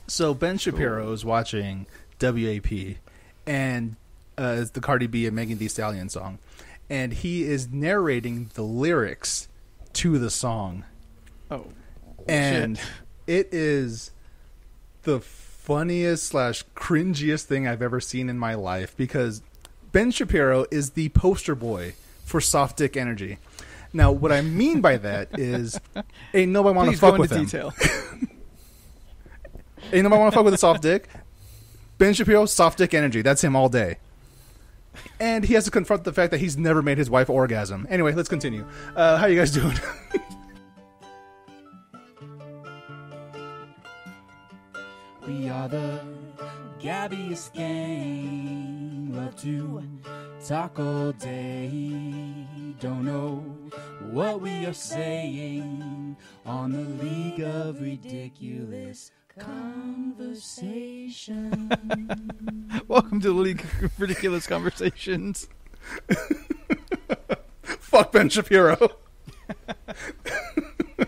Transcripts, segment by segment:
So Ben Shapiro is watching WAP and the Cardi B and Megan Thee Stallion song, and he is narrating the lyrics to the song. Oh, and shit. It is the funniest / cringiest thing I've ever seen in my life, because Ben Shapiro is the poster boy for soft dick energy. Now, what I mean by that is, ain't nobody want to fuck with him. Detail. Ain't nobody want to fuck with a soft dick. Ben Shapiro, soft dick energy. That's him all day. And he has to confront the fact that he's never made his wife orgasm. Anyway, let's continue. How you guys doing? We are the Gabbiest Gang. Love to talk all day. Don't know what we are saying on the League of Ridiculous Conversation. Welcome to the League of Ridiculous Conversations. Fuck Ben Shapiro. I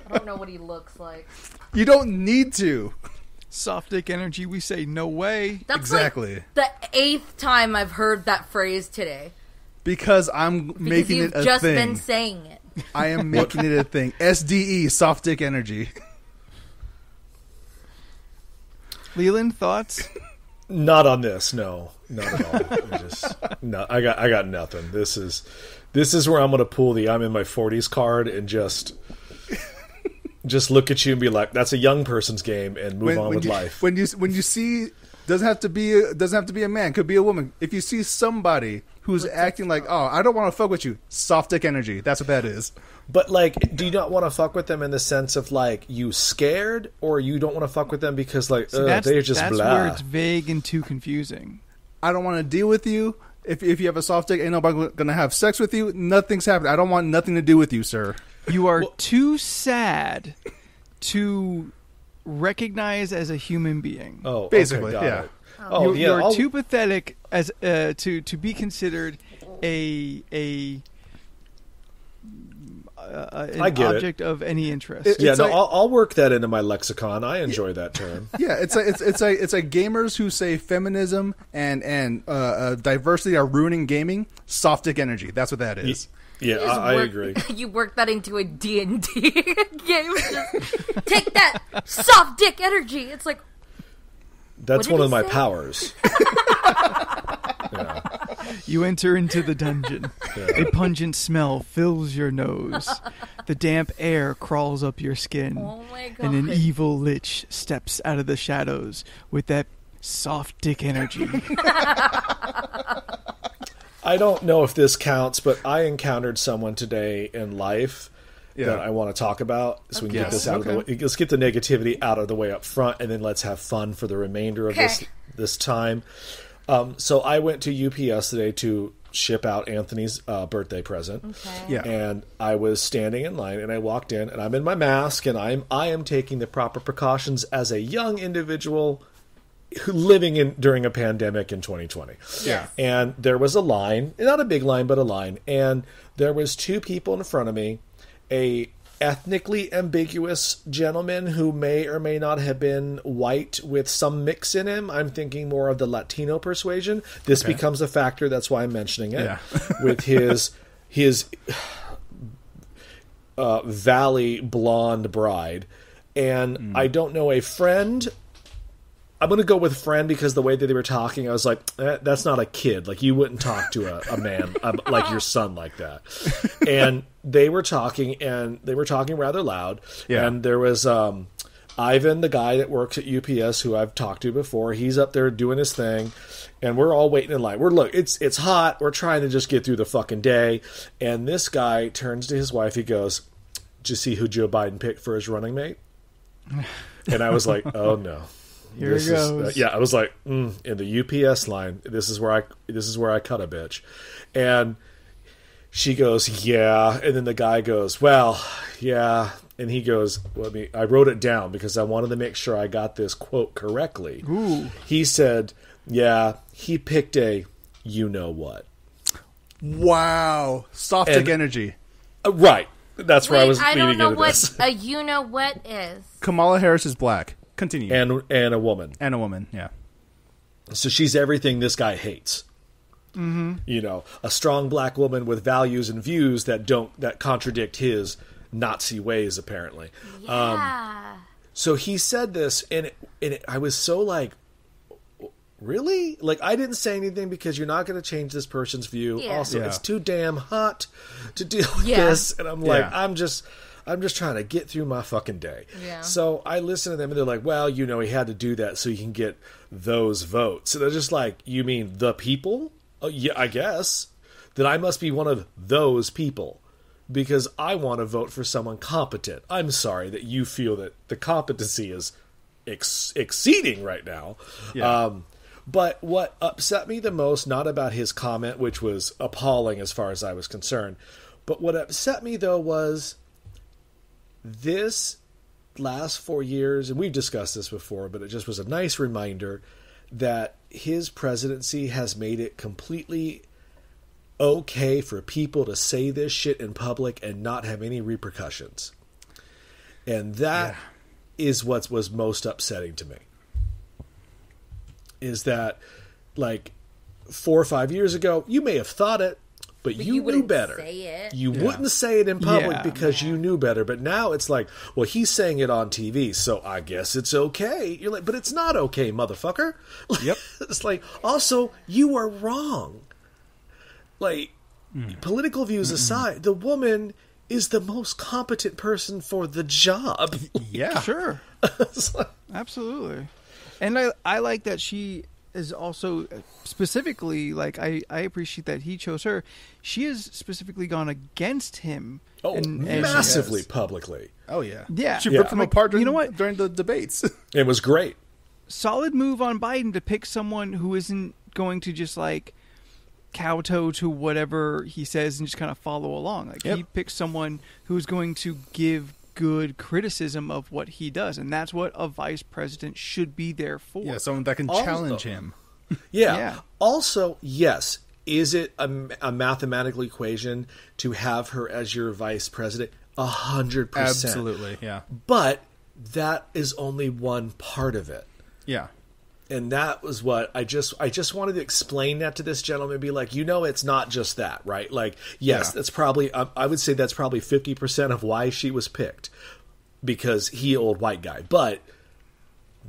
don't know what he looks like. You don't need to. Soft dick energy, we say no way. That's Exactly. like the 8th time I've heard that phrase today. Because I'm making you've it a just thing. been saying it. I am making it a thing. SDE, soft dick energy. Leland, thoughts? Not on this, no, not at all. I got nothing. This is where I'm going to pull the I'm in my 40s card and just look at you and be like, that's a young person's game, and move on with life. When you see, doesn't have to be a man, could be a woman. If you see somebody who's acting like, oh, I don't want to fuck with you, soft dick energy. That's what that is. But like, do you not want to fuck with them in the sense of like you scared, or you don't want to fuck with them because like they're just that's blah? Where it's vague and too confusing. I don't want to deal with you. If you have a soft dick, ain't nobody gonna have sex with you. Nothing's happening. I don't want nothing to do with you, sir. You are too sad to recognize as a human being. Oh, basically, okay, yeah. It. Oh, You're too pathetic as to be considered an object of any interest. I'll work that into my lexicon. I enjoy that term. Yeah, it's like gamers who say feminism and diversity are ruining gaming. Soft dick energy. That's what that is. Yeah, I agree. You work that into a D&D game. Just take that soft dick energy. It's like, that's one of my powers. Yeah. You enter into the dungeon. A pungent smell fills your nose. The damp air crawls up your skin. oh my god. And an evil lich steps out of the shadows with that soft dick energy. I don't know if this counts, but I encountered someone today in life that I want to talk about. So we can get this out of the way. Let's get the negativity out of the way up front, and then let's have fun for the remainder of this time. So I went to UPS today to ship out Anthony's birthday present. Okay. Yeah. And I was standing in line, and I walked in, and I'm in my mask, and I am taking the proper precautions as a young individual living during a pandemic in 2020. Yeah. And there was a line, not a big line, but a line, and there was two people in front of me, a ethnically ambiguous gentleman who may or may not have been white with some mix in him. I'm thinking more of the Latino persuasion. This becomes a factor. That's why I'm mentioning it. Yeah. With his valley blonde bride. And I don't know, a friend. I'm going to go with friend because the way that they were talking, I was like, that's not a kid. Like, you wouldn't talk to a man like your son like that. And they were talking rather loud. Yeah. And there was Ivan, the guy that works at UPS, who I've talked to before. He's up there doing his thing. And we're all waiting in line. It's hot. We're trying to just get through the fucking day. And this guy turns to his wife. He goes, "Did you see who Joe Biden picked for his running mate?" And I was like, oh, no. Here it goes. I was like, in the UPS line, this is where I cut a bitch. And she goes, yeah. And then the guy goes, well, yeah. And he goes, I wrote it down because I wanted to make sure I got this quote correctly. Ooh. He said, yeah, he picked a you-know-what. Wow. Soft dick energy. Right. That's where I was I leading don't know into what this. a you-know-what is. Kamala Harris is black. Continue. And a woman. And a woman, yeah. So she's everything this guy hates. Mm-hmm. You know, a strong black woman with values and views that contradict his Nazi ways, apparently. Yeah. So he said this, and I was so like, really? Like, I didn't say anything because you're not going to change this person's view. Yeah. Also, Yeah. it's too damn hot to deal with Yeah. this. And I'm like, Yeah. I'm just trying to get through my fucking day. Yeah. So I listen to them, and they're like, well, you know, he had to do that so he can get those votes. And they're just like, you mean the people? Oh, yeah, I guess. Then I must be one of those people. Because I want to vote for someone competent. I'm sorry that you feel that the competency is exceeding right now. Yeah. But what upset me the most, not about his comment, which was appalling as far as I was concerned, but what upset me, though, was this last 4 years, and we've discussed this before, but it just was a nice reminder that his presidency has made it completely okay for people to say this shit in public and not have any repercussions. And that is what was most upsetting to me. Is that, like, 4 or 5 years ago, you may have thought it, but you knew wouldn't better. say it. You wouldn't say it in public Yeah. because you knew better. But now it's like, well, he's saying it on TV, so I guess it's okay. You're like, but it's not okay, motherfucker. Yep. It's like, also, you are wrong. Like, political views aside, the woman is the most competent person for the job. Yeah. Sure. It's like, Absolutely. And I like that she is also specifically, like, I appreciate that he chose her. She has specifically gone against him. and massively publicly. Oh, yeah. Yeah. She Yeah. ripped him Like, apart during, you know what? during the debates. It was great. Solid move on Biden to pick someone who isn't going to just, like, kowtow to whatever he says and just kind of follow along. Like, Yep. he picked someone who's going to give good criticism of what he does, and that's what a vice president should be there for. Yeah, someone that can Also- challenge him. Yeah. Yeah. Also, yes, is it a mathematical equation to have her as your vice president? 100%. Absolutely, yeah. But that is only one part of it. Yeah. And that was what I just wanted to explain that to this gentleman, be like, you know, it's not just that, right? Like, yes, Yeah. that's probably, I would say that's probably 50% of why she was picked, because he, old white guy. But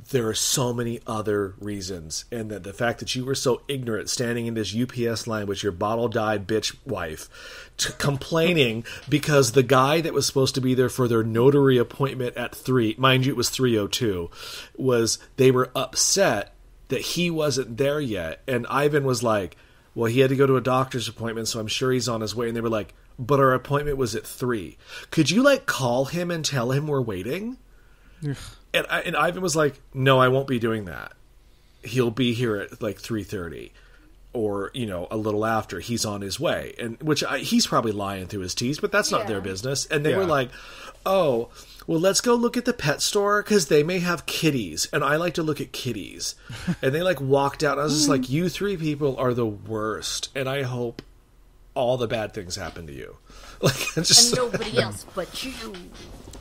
there are so many other reasons. And that the fact that you were so ignorant standing in this UPS line with your bottle-dyed bitch wife complaining because the guy that was supposed to be there for their notary appointment at 3, mind you, it was 3:02, they were upset that he wasn't there yet. And Ivan was like, well, he had to go to a doctor's appointment, so I'm sure he's on his way. And they were like, but our appointment was at 3. Could you, like, call him and tell him we're waiting? And Ivan was like, no, I won't be doing that. He'll be here at like 3:30 or, you know, a little after. He's on his way. And he's probably lying through his teeth, but that's not their business. And they were like, oh, well, let's go look at the pet store because they may have kitties. And I like to look at kitties. And they like walked out. And I was just like, you 3 people are the worst. And I hope all the bad things happen to you. Like, just, And nobody else but you.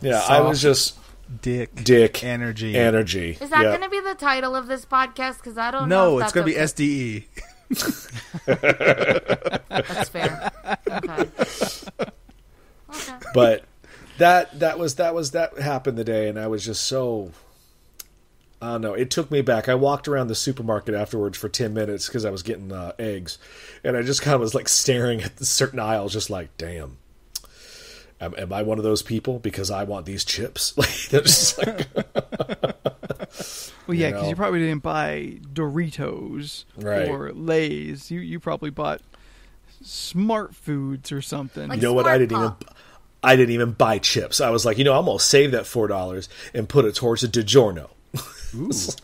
yeah, I was just... Dick energy. Energy. Is that Yeah. going to be the title of this podcast? Because I don't know. No, if it's going to be that's SDE. okay. That's fair. Okay. Okay. But that happened today, and I was just so, I don't know, it took me back. I walked around the supermarket afterwards for 10 minutes because I was getting eggs, and I just kind of was like staring at the certain aisles, just like, damn, am I one of those people because I want these chips? Like, they're just like, Well, yeah, You because know? you probably didn't buy Doritos Right. or Lay's. You probably bought Smart Foods or something. Like- you know what? Smart I didn't even buy chips. I was like, you know, I'm gonna save that $4 and put it towards a DiGiorno. That's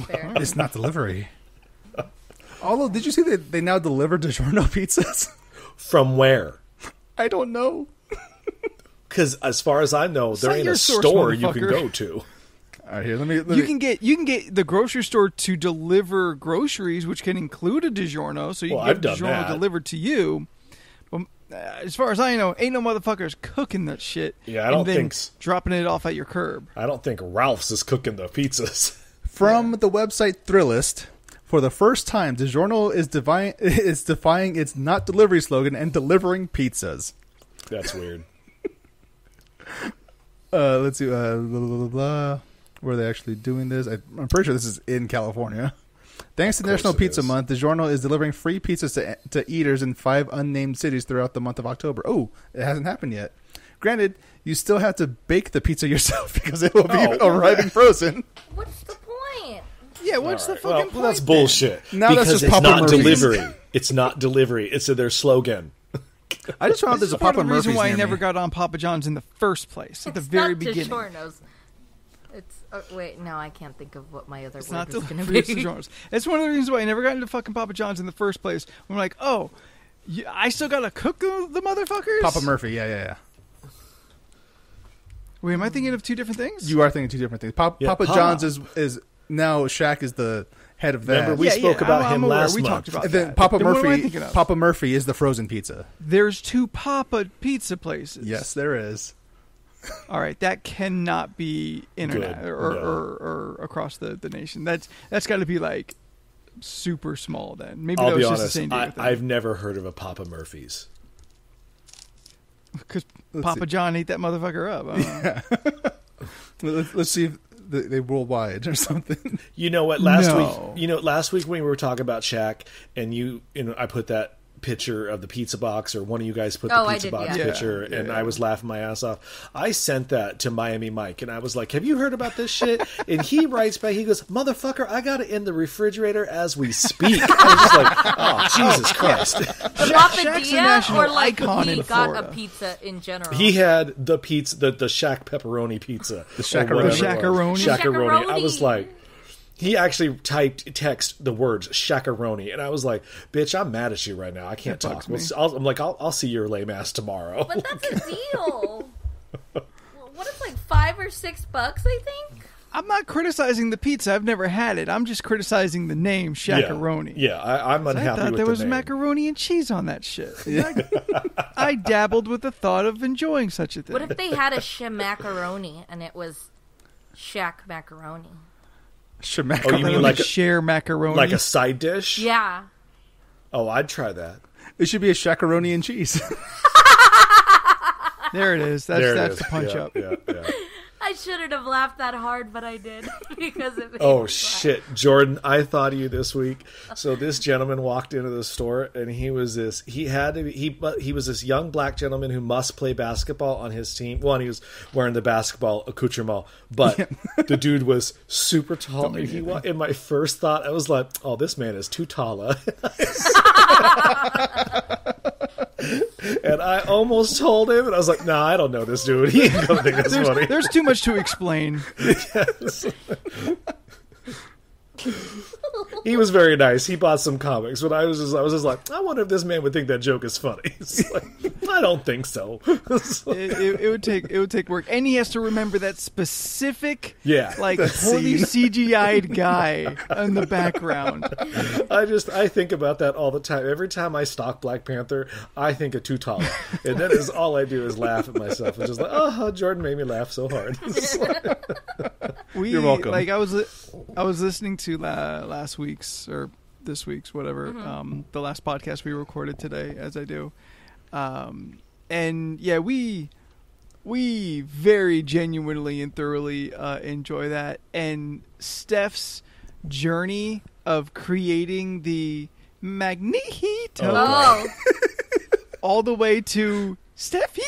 fair. It's not delivery. Although, did you see that they now deliver DiGiorno pizzas? From where? I don't know. Because as far as I know, there Cite ain't your a source, store you can motherfucker. go to. All right, here, let me. You can get the grocery store to deliver groceries, which can include a DiGiorno, so you Well, can I've get done DiGiorno that. delivered to you. as far as I know, ain't no motherfuckers cooking that shit. Yeah, I don't and then think dropping it off at your curb. I don't think Ralph's is cooking the pizzas. From the website Thrillist, for the first time, DiGiorno is defying its not delivery slogan and delivering pizzas. That's weird. Let's see. Blah, blah, blah, blah. Where are they actually doing this? I'm pretty sure this is in California. Thanks to National Pizza Month, DiGiorno is delivering free pizzas to eaters in 5 unnamed cities throughout the month of October. Oh, it hasn't happened yet. Granted, you still have to bake the pizza yourself because it will be arriving frozen. What's the point? Yeah, what's the fucking point? Well, that's bullshit. Now because that's just it's Papa not Murphy's. delivery. It's not delivery. It's their slogan. I just found out This there's is a part Papa of the reason Murphy's why I near never me. got on Papa John's in the first place at the It's very not beginning. DiGiorno's. It's wait, no, I can't think of what my other It's word not is going to delivery, it's be. DiGiorno's. It's one of the reasons why I never got into fucking Papa John's in the first place. I'm like, oh, I still gotta cook the motherfuckers? Papa Murphy, yeah. Wait, am I thinking of two different things? You are thinking two different things. Papa John's is now Shaq is the head of that. Remember, we spoke about him aware. last We month. talked about And then that. Papa Then what am I Murphy. thinking of? Papa Murphy is the frozen pizza. There's two Papa pizza places. Yes, there is. All right, that cannot be internet Good. or across the nation. That's got to be like super small. Then maybe I'll that be was just a honest. San Diego thing. I've never heard of a Papa Murphy's. Because Let's Papa see. John ate that motherfucker up. I don't know. Let's see if they worldwide or something. You know what? No. Last week when we were talking about Shaq, and I put that picture of the pizza box, or one of you guys put Oh, the I pizza did, box yeah. picture, Yeah, and yeah. I was laughing my ass off. I sent that to Miami Mike, and I was like, "Have you heard about this shit?" And he writes back, he goes, "Motherfucker, I got it in the refrigerator as we speak." I was just like, "Oh, Jesus Christ!" Shaq's a Papadilla, national or like icon he in got Florida. a pizza in general. He had the pizza, the Shaq pepperoni pizza, the Shaq-a-roni. Shaq-a-roni. I was Shaq-a-roni. like, he actually typed text the words Shaq-a-roni, and I was like, "Bitch, I'm mad at you right now. I can't That talk." bugs me. I'm like, I'll see your lame ass tomorrow. But that's a deal. What is like $5 or $6? I think. I'm not criticizing the pizza. I've never had it. I'm just criticizing the name Shaq-a-roni. Yeah, I'm I unhappy thought with there the was name. macaroni and cheese on that shit. I dabbled with the thought of enjoying such a thing. What if they had a macaroni and it was Shaq macaroni? Shemak. Oh, you mean like a, share macaroni? like a side dish? Yeah. Oh, I'd try that. It should be a shakaroni and cheese. There it is. There it That's is. the punch Yeah, up. Yeah. I shouldn't have laughed that hard, but I did because it made Oh me laugh. shit, Jordan! I thought of you this week. So this gentleman walked into the store, and he was this this young black gentleman who must play basketball on his team. Well, and he was wearing the basketball accoutrement, but the dude was super tall. And in my first thought, I was like, "Oh, this man is too tall." And I almost told him, and I was like, "Nah, I don't know this dude. He ain't gonna think that's funny." There's too much to explain. Yes. He was very nice. He bought some comics, but I was just like, I wonder if this man would think that joke is funny. It's like, I don't think so. It would take work, and he has to remember that specific, Yeah, like that poorly scene. CGI'd guy in the background. I think about that all the time. Every time I stalk Black Panther, I think of T'Challa, and that is all I do is laugh at myself. It's just like, oh, Jordan made me laugh so hard. It's like, You're welcome. Like I was listening to last week's or this week's whatever the last podcast we recorded today, as I do, and yeah, we very genuinely and thoroughly enjoy that. And Steph's journey of creating the Magneto Oh, all the way to Stephanie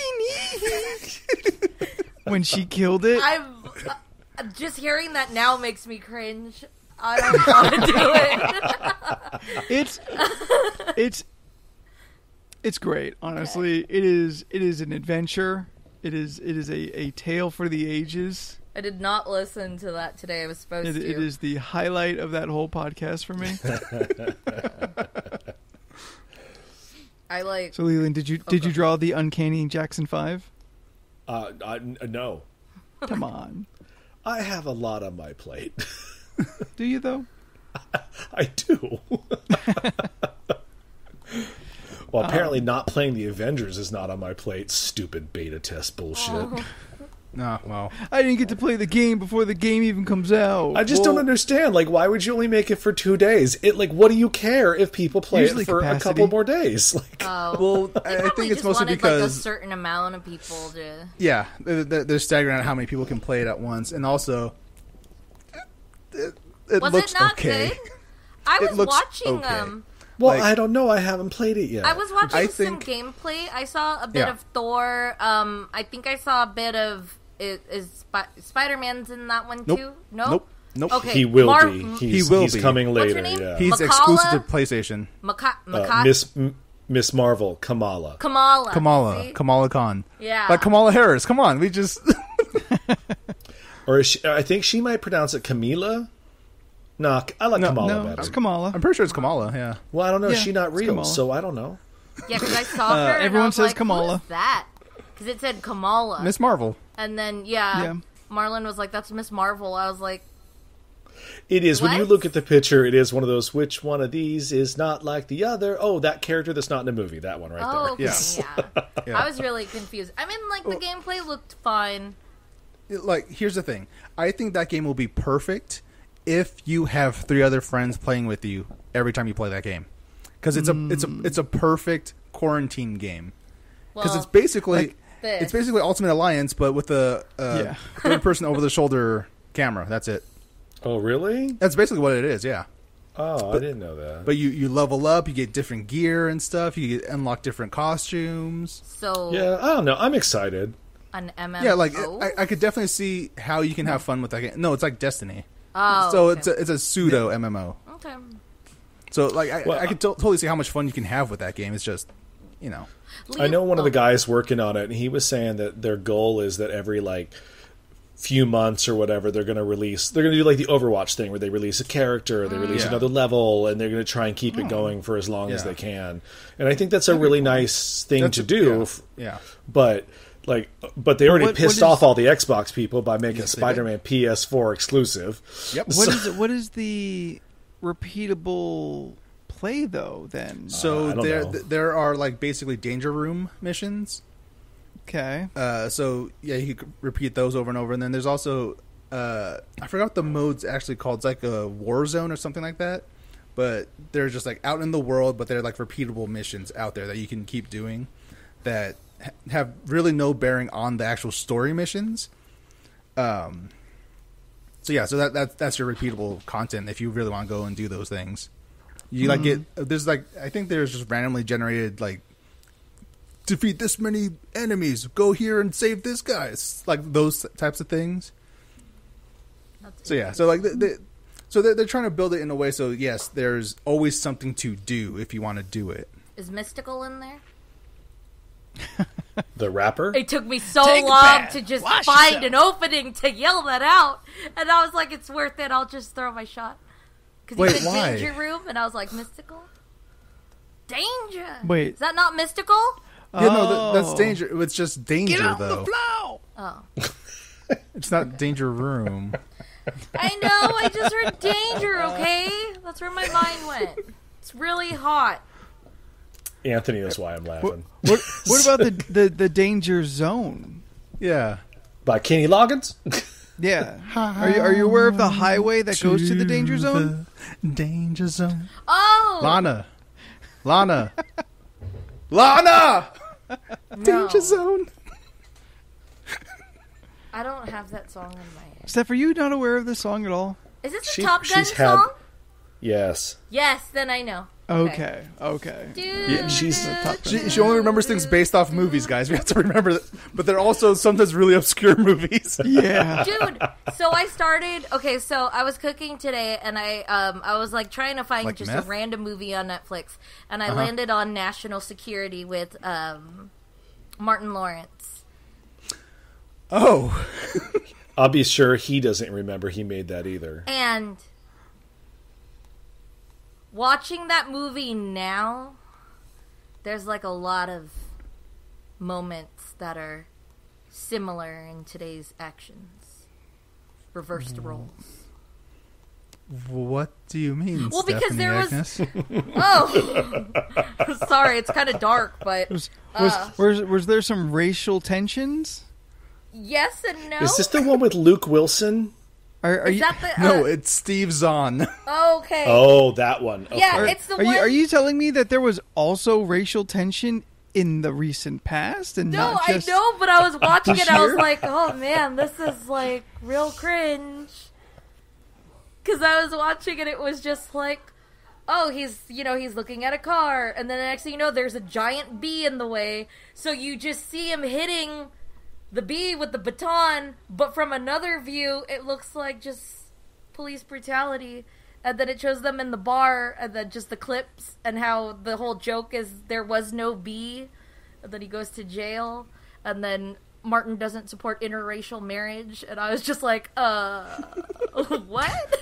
when she killed it. just hearing that now makes me cringe. I don't want to do it. It's great, honestly. Okay. It is an adventure. It is a tale for the ages. I did not listen to that today. I was supposed It to. is the highlight of that whole podcast for me. I like. So Leland, did you draw the Uncanny Jackson 5? no, Come on. I have a lot on my plate. Do you though? I do. Well, apparently not playing the Avengers is not on my plate. Stupid beta test bullshit. Oh. No, well, I didn't get to play the game before the game even comes out. I just don't understand. Like, why would you only make it for 2 days? What do you care if people play Usually it for capacity. a couple more days? Like, well, I Probably think it's just mostly wanted, because like, a certain amount of people to. yeah, they're staggering out how many people can play it at once, and also it Was looks it not okay. good? I It was looks watching okay. well, like- I don't know. I haven't played it yet. I was watching I some think- gameplay. I saw a bit Yeah. of Thor. I think I saw a bit of Spider-Man's in that one Nope. too. No. Nope. Okay. He will Mar- be. He will He's be. coming What's her later. name? Yeah. He's Makala? exclusive to PlayStation. Miss Marvel, Kamala. Kamala. Kamala, See? Kamala Khan, Yeah. like Kamala Harris. Come on, we just Or is she, I think she might pronounce it Camila. No, I like Kamala no, better. it's Kamala. I'm pretty sure it's Kamala. Yeah. Well, I don't know. Yeah, She's not it's real, Kamala. so I don't know. Yeah, because I saw her. And everyone I was says like, Kamala. Who's that? Because it said Kamala. Miss Marvel. And then Yeah. Marlon was like, "That's Miss Marvel." I was like, It is. When you What? look at the picture, it is one of those, which one of these is not like the other? Oh, that character that's not in the movie. That one right "Oh, okay, Yeah. yeah." I was really confused. I mean, like the gameplay looked fine. Like, here's the thing. I think that game will be perfect if you have 3 other friends playing with you every time you play that game, because it's a perfect quarantine game. Because Well, it's basically this. Ultimate Alliance, but with a Yeah. third person over the shoulder camera. That's it. there. Oh, really? That's basically what it is. Yeah. Oh, I didn't know that. But you level up, you get different gear and stuff. You get unlock different costumes. So Yeah, I don't know. I'm excited. an MMO. Yeah, like I could definitely see how you can have fun with that game. No, it's like Destiny. Oh, So okay. it's a pseudo MMO. Okay. So like Well, I could totally see how much fun you can have with that game. It's just, you know. I know one of the guys working on it, and he was saying that their goal is that every few months or whatever, they're going to do like the Overwatch thing where they release a character, they release Yeah. another level, and they're going to try and keep it going for as long as Yeah. they can. And I think that's a really nice thing That's to do. Yeah. But they already What pissed is- off all the Xbox people by making Yes, they Spider-Man PS4 exclusive. Yep. What is the repeatable play though? Then So I don't know. there are like basically danger room missions. okay. So yeah, you could repeat those over and over. And then there's also I forgot what the mode's actually called. It's like a war zone or something like that. But they're just like out in the world, but they're like repeatable missions out there that you can keep doing that have really no bearing on the actual story missions. So yeah, so that's your repeatable content if you really want to go and do those things. You like there's like I think there's just randomly generated like defeat this many enemies, go here and save this guy. It's like those types of things. That's So yeah, so like they're trying to build it in a way so yes, there's always something to do if you want to do it. Is Mystical in there? The rapper? It took me so Take a long bath. to just Wash find yourself. an opening to yell that out, and I was like, "It's worth it. I'll just throw my shot." Because Wait, he said why? danger room, and I was like, "Mystical, danger." Wait. is that not mystical? Yeah, no, that's Oh. danger. It's just danger Get out though. the flow. Oh, It's not danger room. I know. I just heard danger. Okay, that's where my mind went. It's really hot. Anthony knows why I'm laughing. What about the danger zone? Yeah. By Kenny Loggins? Yeah. Are you aware of the highway that goes to the danger zone? The danger zone. Oh, Lana. Lana. no. Danger zone. I don't have that song in my head. Steph, are you not aware of this song at all? Is this a She- Top Gun she's had- song? Yes. Yes, then I know. Okay. Dude. Yeah, she's- She only remembers things based off movies, guys. We have to remember that. But they're also sometimes really obscure movies. Yeah. Dude, so I started. Okay, so I was cooking today, and I was like trying to find Like just meth? a random movie on Netflix, and I landed on National Security with Martin Lawrence. Oh. I'll be sure he doesn't remember he made that either. And watching that movie now, there's like a lot of moments that are similar in today's actions. Reversed roles. What do you mean, Well, because Stephanie there was- Agnes? Oh, sorry, it's kind of dark, but Was there some racial tensions? yes and no. Is this the one with Luke Wilson? Are Is you that the? No, it's Steve Zahn. Okay. Oh, that one. Okay. Yeah, it's the are one. you are you telling me that there was also racial tension in the recent past and No, not I just know, but I was watching it. I was year? like, "Oh man, this is like real cringe." Because I was watching it, it was just like, "Oh, he's looking at a car," and then the next thing you know, there's a giant bee in the way. So you just see him hitting the bee with the baton, but from another view, it looks like just police brutality. And then it shows them in the bar, and then just the clips, and how the whole joke is there was no bee, and then he goes to jail, and then Martin doesn't support interracial marriage, and I was just like, what?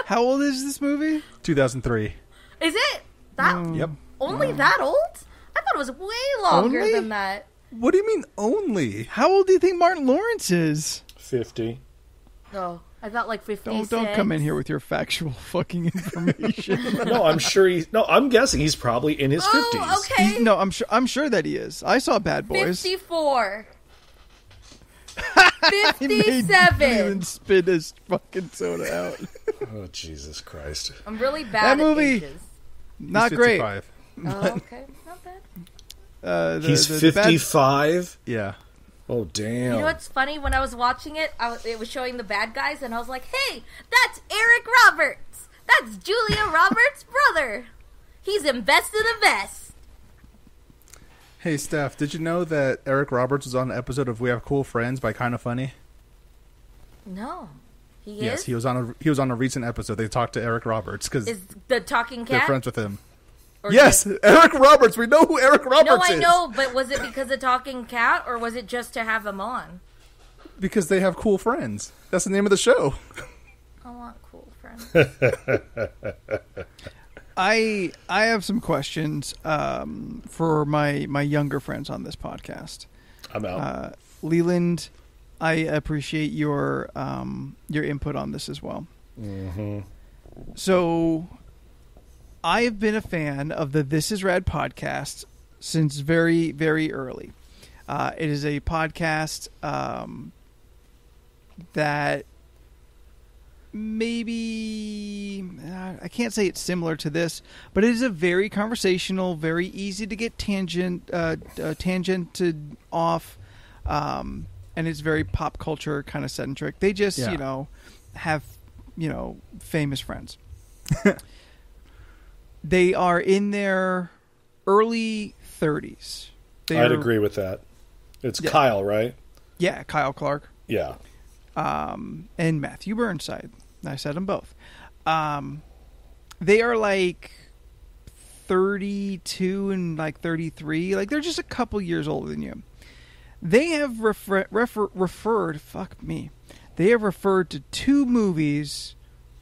How old is this movie? 2003. Is it? That Yep. only that old? I thought it was way longer Only? than that. What do you mean only? How old do you think Martin Lawrence is? 50. Oh, I thought like 56. Don't come in here with your factual fucking information. No, I'm guessing he's probably in his 50s. Oh, okay. No, I'm sure that he is. I saw Bad Boys. 54. He made 57. Leland spit his fucking soda out. Oh, Jesus Christ. I'm really bad That at movie- ages. Not He's great. 55. Oh, okay. Not bad. He's the bad- 55? Yeah. Oh, damn. You know what's funny? When I was watching it, it was showing the bad guys, and I was like, hey, that's Eric Roberts. That's Julia Roberts' brother. He's invested a vest. Hey, Steph, did you know that Eric Roberts was on an episode of We Have Cool Friends by Kinda Funny? No. He Yes, is? he was on a recent episode. They talked to Eric Roberts because Is the talking they're cat? friends with him. Or Yes, Eric Roberts. We know who Eric Roberts No, I is. know, but was it because of talking cat, or was it just to have him on? Because they have cool friends. That's the name of the show. I want cool friends. I have some questions for my younger friends on this podcast. I'm out. Leland, I appreciate your input on this as well. Mm-hmm. So, I've been a fan of the This Is Rad podcast since very, very early. It is a podcast that maybe I can't say it's similar to this, but it is a very conversational, very easy to get tangented off, and it's very pop culture kind of centric. They just have famous friends. They are in their early 30s. I'd agree with that. It's Kyle, right? Yeah, Kyle Clark. Yeah. And Matthew Burnside. I said them both. They are like 32 and like 33. Like they're just a couple years older than you. They have referred. Fuck me. They have referred to two movies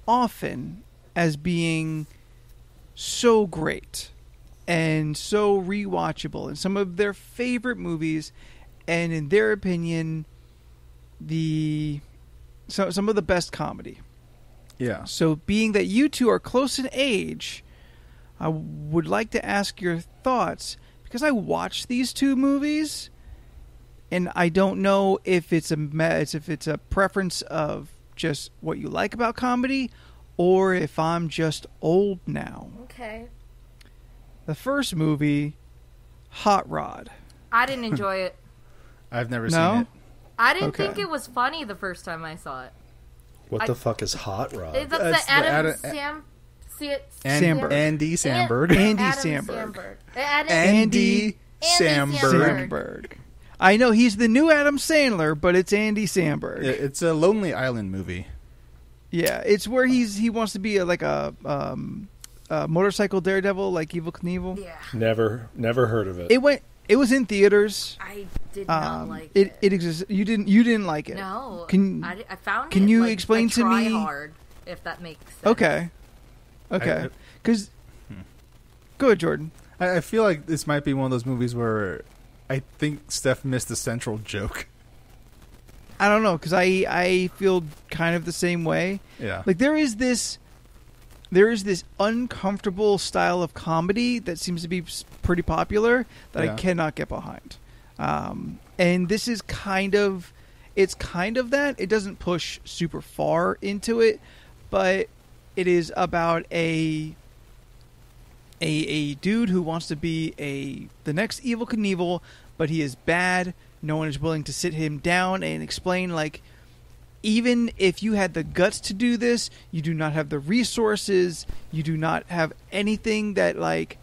often as being so great and so rewatchable, and some of their favorite movies, and in their opinion, some of the best comedy. Yeah. So, being that you two are close in age, I would like to ask your thoughts, because I watched these two movies, and I don't know if it's a preference of just what you like about comedy, or if I'm just old now. Okay. The first movie, Hot Rod. I didn't enjoy it. I've never No? seen it. I didn't Okay. think it was funny the first time I saw it. What the fuck is Hot Rod? That's That's the Adam the Sandberg. Andy Samberg. Andy Adam Samberg. Andy Samberg. Samberg. I know he's the new Adam Sandler, but it's Andy Samberg. It's a Lonely Island movie. Yeah, it's where he wants to be a motorcycle daredevil, like Evel Knievel. Yeah, Never heard of it. It was in theaters. I did not like it. it. It exists. You didn't like it. No, I found can it. you like, explain a to try me- hard, if that makes sense. Okay. Because go ahead, Jordan. I feel like this might be one of those movies where I think Steph missed the central joke. I don't know, because I feel kind of the same way. Yeah. Like there is this there is this uncomfortable style of comedy that seems to be pretty popular that I cannot get behind. And this is kind of that. It doesn't push super far into it, but it is about a dude who wants to be the next Evel Knievel, but he is bad. No one is willing to sit him down and explain, like, even if you had the guts to do this, you do not have the resources, you do not have anything that, like,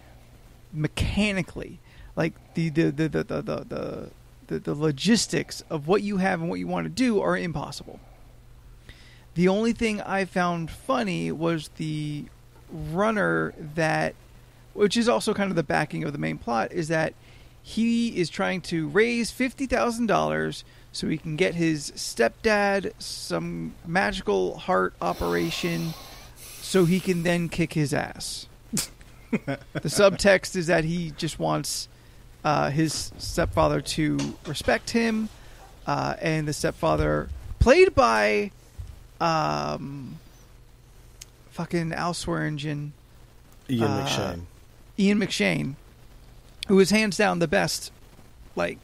mechanically, like the logistics of what you have and what you want to do are impossible. The only thing I found funny was the runner which is also kind of the backing of the main plot, is that he is trying to raise $50,000 so he can get his stepdad some magical heart operation so he can then kick his ass. The subtext is that he just wants his stepfather to respect him, and the stepfather, played by fucking Al Swearingen, Ian McShane, who is hands down the best, like,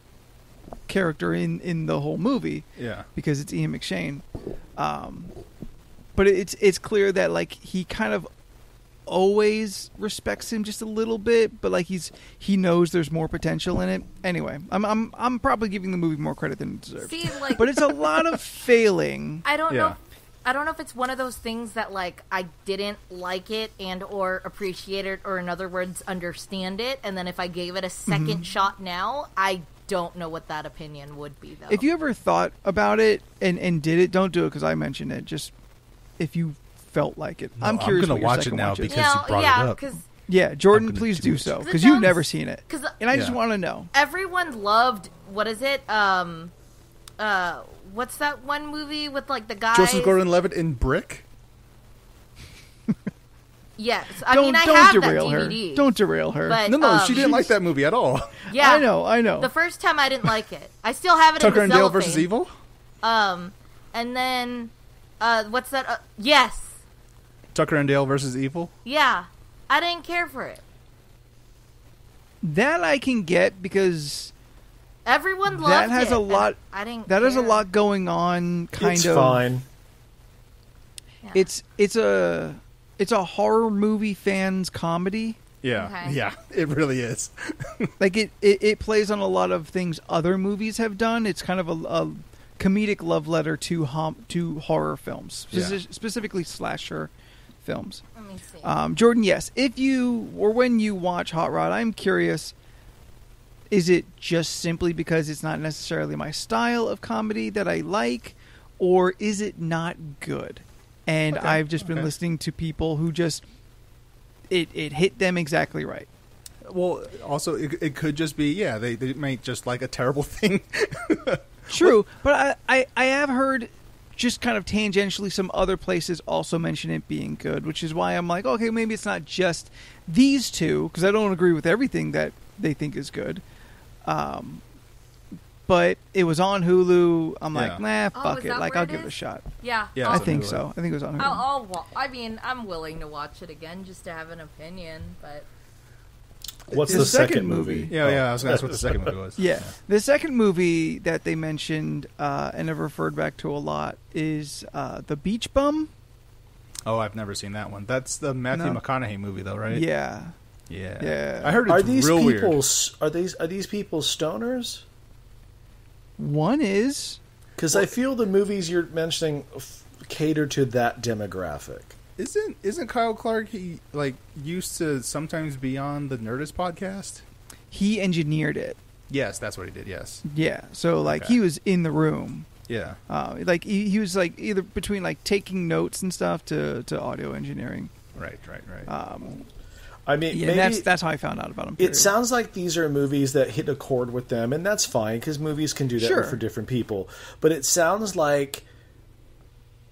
character in the whole movie. Yeah, because it's Ian McShane. But it's clear that, like, he kind of always respects him just a little bit, but, like, he knows there's more potential in it. Anyway, I'm probably giving the movie more credit than it deserves. See, like, but it's a lot of failing. I don't know if it's one of those things that, like, I didn't like it and or appreciate it, or in other words, understand it, and then if I gave it a second shot now, I don't know what that opinion would be, though. If you ever thought about it and did it, don't do it because I mentioned it. Just if you felt like it. No, I'm curious. I'm going to watch it now because you brought it up. Yeah, Jordan, please do so, because you've never seen it, and I just want to know. Everyone loved, what is it? What's that one movie with, like, the guy? Joseph Gordon-Levitt in Brick? Yes. I mean, I have that DVD. Don't derail her. But, no, she didn't like that movie at all. Yeah. I know. The first time I didn't like it. I still have it Tucker in the and Dale cellophane. versus Evil? And then, what's that? Yes. Tucker and Dale versus Evil? Yeah. I didn't care for it. That I can get because everyone loved that has it. A lot. I didn't. That care. has a lot going on. It's fine. Yeah. It's a horror movie fans comedy. Yeah, Okay. Yeah, it really is. Like it plays on a lot of things other movies have done. It's kind of a comedic love letter to horror films, specifically slasher films. Let me see. Jordan, yes. If you or when you watch Hot Rod, I'm curious, is it just simply because it's not necessarily my style of comedy that I like, or is it not good? And I've just been listening to people who just it hit them exactly right. Well, also, it could just be, they might just like a terrible thing. True, but I have heard just kind of tangentially some other places also mention it being good, which is why I'm like, okay, maybe it's not just these two, because I don't agree with everything that they think is good. But it was on Hulu. I'm like, nah, fuck it. Like, I'll give it a shot. Yeah. I think so. I think it was on Hulu. I mean, I'm willing to watch it again just to have an opinion, but... What's the second movie? Yeah, I was going to ask what the second movie was. Yeah. The second movie that they mentioned and have referred back to a lot is The Beach Bum. Oh, I've never seen that one. That's the Matthew McConaughey movie, though, right? Yeah. I heard it's real weird. Are these people stoners? One is... Because I feel the movies you're mentioning cater to that demographic. Isn't Kyle Clark used to sometimes be on the Nerdist podcast? He engineered it. Yes, that's what he did. Yes. Yeah. So he was in the room. Yeah. He was either between taking notes and stuff to audio engineering. Right. I mean, maybe that's how I found out about him. Period. It sounds like these are movies that hit a chord with them, and that's fine because movies can do that for different people. But it sounds like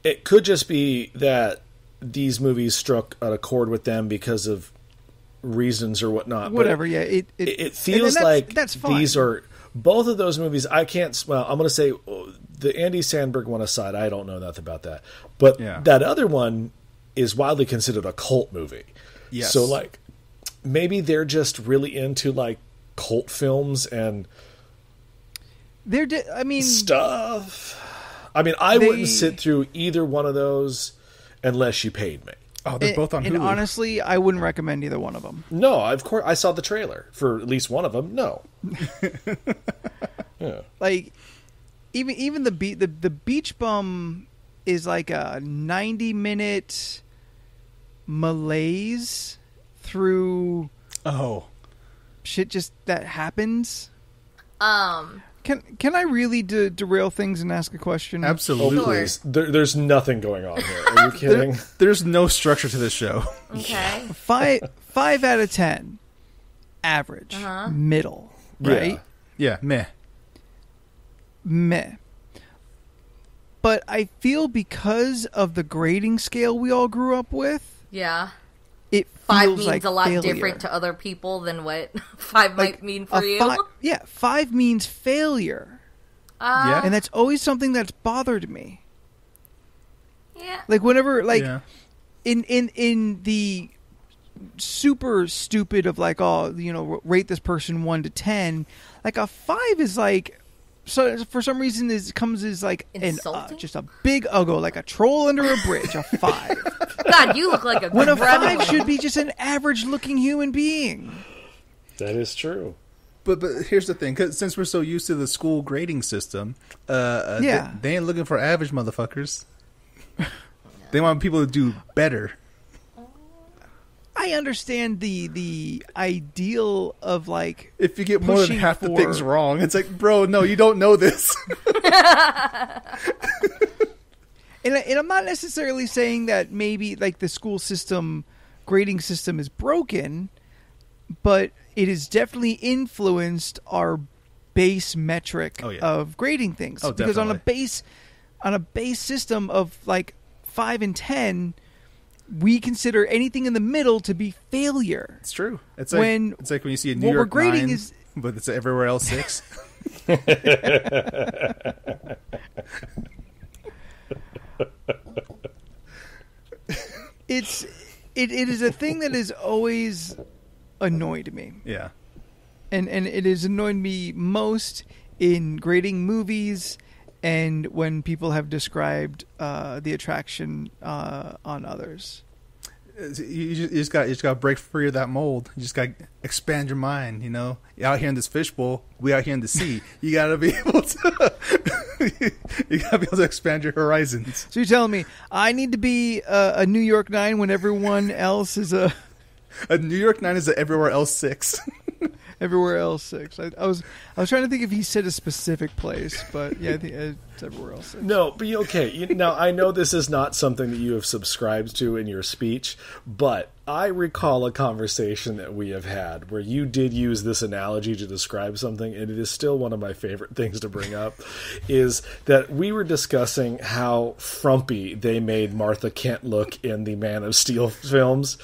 it could just be that these movies struck a chord with them because of reasons or whatnot. Whatever, but yeah. It feels like that's fine. These are both of those movies. I can't. Well, I'm going to say the Andy Samberg one aside. I don't know nothing about that, but that other one is widely considered a cult movie. Yes. So like maybe they're just really into like cult films and stuff. I mean, I wouldn't sit through either one of those unless you paid me. Oh, they're both on Hulu. And honestly, I wouldn't recommend either one of them. No, of course I saw the trailer for at least one of them. No. Yeah. Like even the Beach Bum is like a 90-minute malaise through shit just that happens. Can I really derail things and ask a question? Absolutely. Oh, please. There's nothing going on here. Are you kidding? There's no structure to this show. Okay. 5 out of 10. Average. Middle. Right? Yeah, meh. Meh. But I feel because of the grading scale we all grew up with, Yeah. it 5 feels means like a lot failure. different to other people than what 5 might mean for you. 5 means failure. Yeah. And that's always something that's bothered me. Yeah. Like whenever, like, in the super stupid of like, oh, you know, rate this person 1 to 10, like a 5 is like, so for some reason it comes as like just a big uggo, like a troll under a bridge. A 5. God, you look like a When a gremlin. 5 should be just an average looking human being. That is true. But here's the thing, 'cause since we're so used to the school grading system, they ain't looking for average motherfuckers. They want people to do better. I understand the ideal of like if you get more than pushing half the things wrong, it's like, bro, no, you don't know this. And I'm not necessarily saying that maybe like the school system grading system is broken, but it has definitely influenced our base metric of grading things. Because on a base system of like 5 and 10, we consider anything in the middle to be failure. It's true. It's like when you see a New York 9, but it's everywhere else 6. It is a thing that has always annoyed me. Yeah. And it has annoyed me most in grading movies and when people have described the attraction on others. You just got to break free of that mold. You just got to expand your mind. You know, you're out here in this fishbowl, we out here in the sea. You got to be able to. You got to be able to expand your horizons. So you're telling me I need to be a New York 9 when everyone else is a New York 9 is a everywhere else 6. Everywhere else 6. I was trying to think if he said a specific place, but yeah, I think it's everywhere else 6. No, but okay. Now I know this is not something that you have subscribed to in your speech, but I recall a conversation that we have had where you did use this analogy to describe something, and it is still one of my favorite things to bring up. Is that we were discussing how frumpy they made Martha Kent look in the Man of Steel films,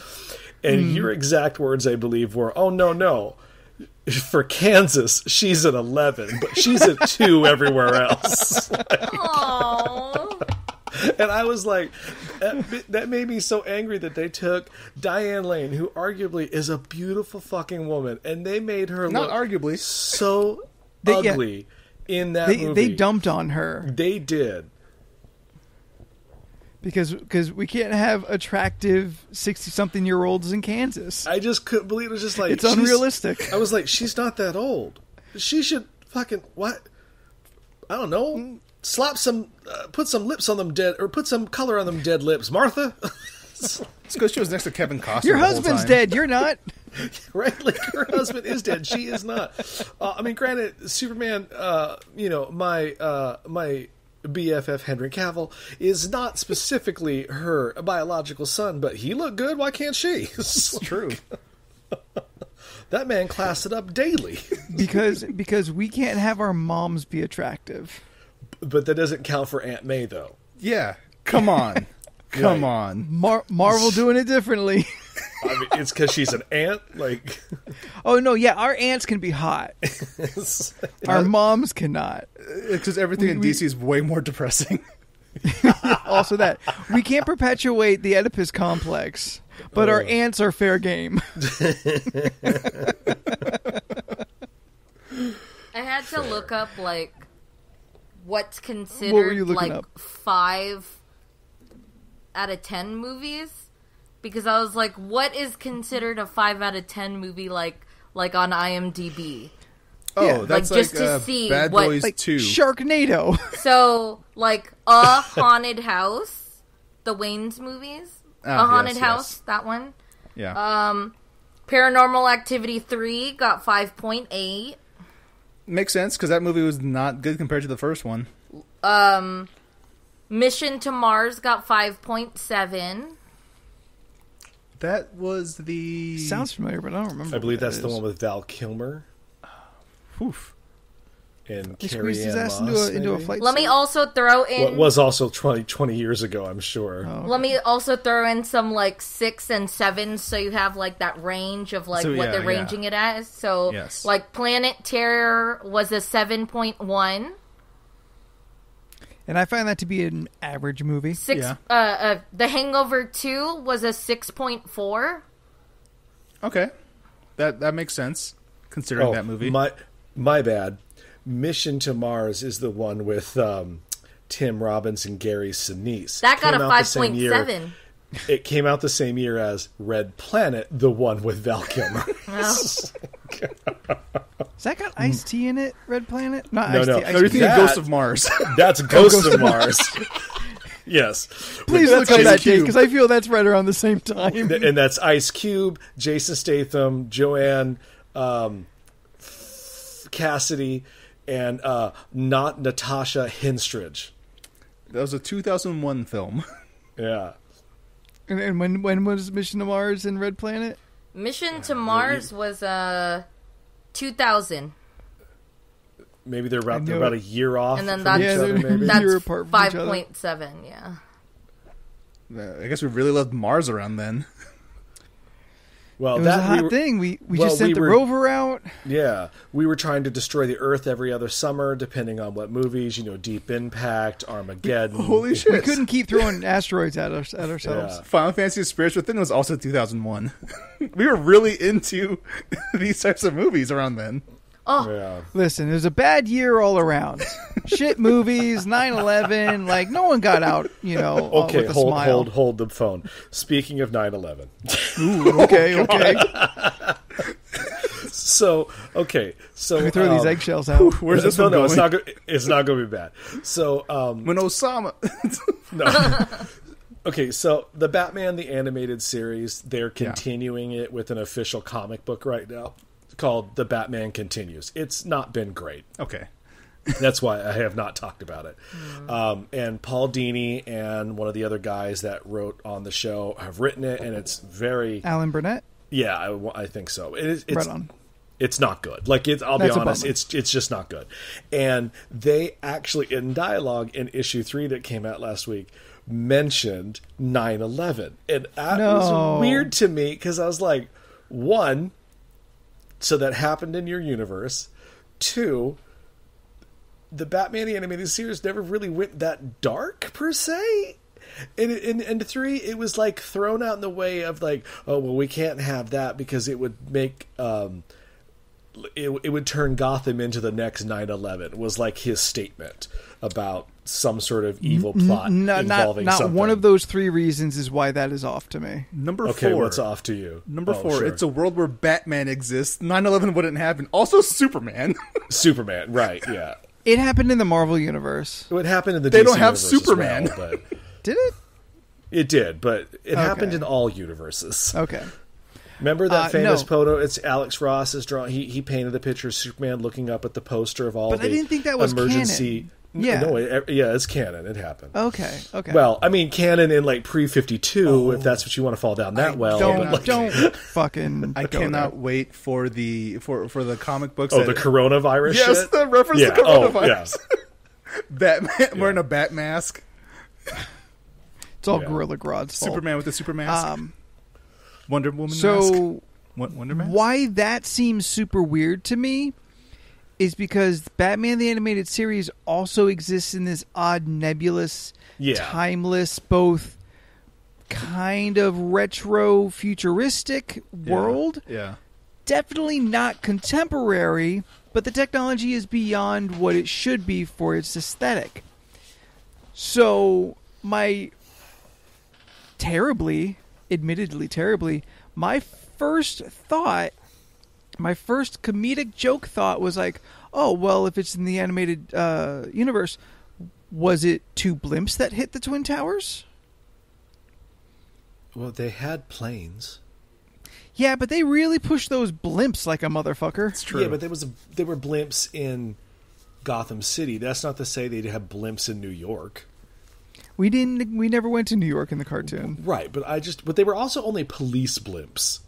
and your exact words, I believe, were, "Oh no." For Kansas, she's an 11, but she's a 2 everywhere else. And I was like, that made me so angry that they took Diane Lane, who arguably is a beautiful fucking woman, and they made her not look arguably so ugly in that movie. They dumped on her. They did. Because we can't have attractive 60-something-year-olds in Kansas. I just couldn't believe it. Was just like, it's unrealistic. I was like, she's not that old. She should fucking what? I don't know. Slap some, put some lips on them dead, or put some color on them dead lips, Martha. It's because she was next to Kevin Costner. Your husband's dead. You're not. Right? Like her husband is dead. She is not. I mean, granted, Superman. My BFF Henry Cavill is not specifically her biological son, but he looked good. Why can't she? It's true. That man classed it up daily. because we can't have our moms be attractive. But that doesn't count for Aunt May, though. Yeah, come on, come on. Marvel doing it differently. I mean, it's because she's an aunt. Like, oh no, yeah, our aunts can be hot. Our moms cannot. Because everything in DC is way more depressing. Also that. We can't perpetuate the Oedipus complex, but our ants are fair game. I had to look up, like, what's What were considered, you looking like, up? 5 out of 10 movies. Because I was like, what is considered a 5 out of 10 movie, like on IMDb? Oh, Yeah, that's like, just like to see Bad what- Boys Like 2. Sharknado. So, like, A Haunted House, the Wayne's movies. Ah, A Haunted yes, House, yes. that one. Yeah. Paranormal Activity 3 got 5.8. Makes sense, because that movie was not good compared to the first one. Mission to Mars got 5.7. That was the... Sounds familiar, but I don't remember. I believe what that's that the is. one with Val Kilmer Oof. and He Carrie squeezed his Ann ass Moss, into a maybe? flight Let me suit. also throw in... What was also 20 years ago, I'm sure. Oh. Let me also throw in some, like, 6 and 7, so you have, like, that range of, like, So, what yeah, they're yeah. ranging it as. So, Yes. like, Planet Terror was a 7.1. And I find that to be an average movie. Yeah. The Hangover 2 was a 6.4. Okay. That makes sense, considering that movie. My bad. Mission to Mars is the one with Tim Robbins and Gary Sinise. That got Came a out the same year- 5.7. It came out the same year as Red Planet, the one with Val Kilmer. Has that got Ice-T in it, Red Planet? Not No, Ice-T. no. Ice-T. No, you're thinking That- Ghost of Mars. That's Ghost of Mars. Yes. Please With look up Ice that date, Cube. because I feel that's right around the same time. And that's Ice Cube, Jason Statham, Joanne Cassidy, and not Natasha Henstridge. That was a 2001 film. Yeah. And when was Mission to Mars and Red Planet? Mission to Mars was 2000. Maybe they're I about, knew they're about it. a year off And then from that's- each Yeah, other, they're- maybe. That's- That's Year apart from each other. 5.7, yeah. I guess we really loved Mars around then. Well, It was a that hot we were, thing. We well, just sent we the were- rover out. Yeah, we were trying to destroy the Earth every other summer, depending on what movies. Deep Impact, Armageddon. Holy shit. We couldn't keep throwing asteroids at ourselves. Yeah. Final Fantasy Spirits Within was also 2001. We were really into these types of movies around then. Yeah. Listen, it was a bad year all around. Shit movies, 9/11. Like, no one got out, Okay, with a smile. hold the phone. Speaking of 9/11. Ooh, okay. So We throw these eggshells out. Where's this no, one going? it's not. It's not going to be bad. So, When Osama... no. Okay, so the Batman the Animated Series, they're continuing it with an official comic book right now called The Batman Continues. It's not been great. Okay. That's why I have not talked about it. And Paul Dini and one of the other guys that wrote on the show have written it, and it's very... Alan Burnett? Yeah, I think so. It's Right on. It's not good. Like, I'll That's be a honest, bummer. it's just not good. And they actually, in dialogue in issue 3 that came out last week, mentioned 9/11, and that No. was weird to me because I was like, one, so that happened in your universe. Two, the Batman the Animated Series never really went that dark per se. And three, it was like thrown out in the way of like, oh well, we can't have that because it would make it would turn Gotham into the next 9/11. Was like his statement about some sort of evil plot involving not something. one of those 3 reasons is why that is off to me. Number Okay, 4. what's off to you? Number Oh, 4. sure. It's a world where Batman exists. 9/11 wouldn't happen. Also, Superman. Superman, right? Yeah, It happened in the Marvel universe. it happened in the. They DC don't have universe as Superman. well, but Did it? it did, but it happened Okay. in all universes. Okay. Remember that famous no. photo? It's Alex Ross's drawing. He painted a picture of Superman looking up at the poster of all But the I didn't think that was emergency. canon. Yeah. No, it's canon. It happened. Okay. Well, I mean, canon in like pre-52, if that's what you want to fall down that well. Don't but, like, don't fucking. I go cannot there. wait for the comic books. Oh, that- the coronavirus Yes, shit? the reference Yeah. to coronavirus. Oh, yeah. Batman wearing a bat mask. It's all Yeah. Gorilla Grodd's fault. Superman with a super mask. Wonder Woman mask. So Wonder Mask. why that seems super weird to me is because Batman the Animated Series also exists in this odd, nebulous, timeless, both kind of retro futuristic world. Yeah. Definitely not contemporary, but the technology is beyond what it should be for its aesthetic. So my admittedly terribly, my first comedic joke thought was like, oh, well, if it's in the animated universe, was it two blimps that hit the Twin Towers? Well, they had planes. Yeah, but they really pushed those blimps like a motherfucker. It's true. Yeah, but there were blimps in Gotham City. That's not to say they'd have blimps in New York. We never went to New York in the cartoon. Right, but they were also only police blimps.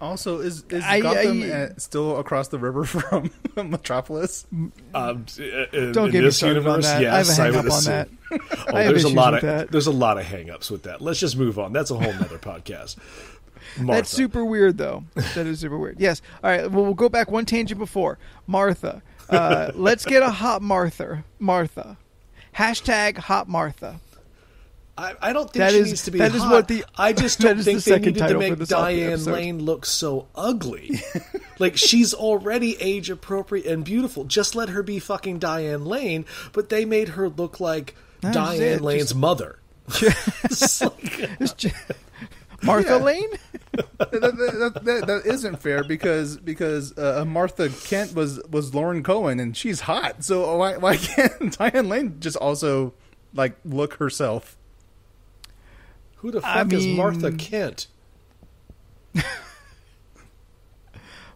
Also, is Gotham still across the river from Metropolis? Don't get me started on that. Yes, I have a hang up on that. There's a lot of hang-ups with that. Let's just move on. That's a whole nother podcast. Martha. That's super weird, though. That is super weird. Yes. All right. Well, we'll go back one tangent before. Martha. Let's get a hot Martha. Hashtag hot Martha. I don't think she needs to be hot. I just don't think they needed to make Diane Lane look so ugly. Like, she's already age appropriate and beautiful. Just let her be fucking Diane Lane, but they made her look like Diane Lane's mother. Martha Lane? That isn't fair because Martha Kent was Lauren Cohen and she's hot. So why can't Diane Lane just also like look herself? Who the fuck is Martha Kent?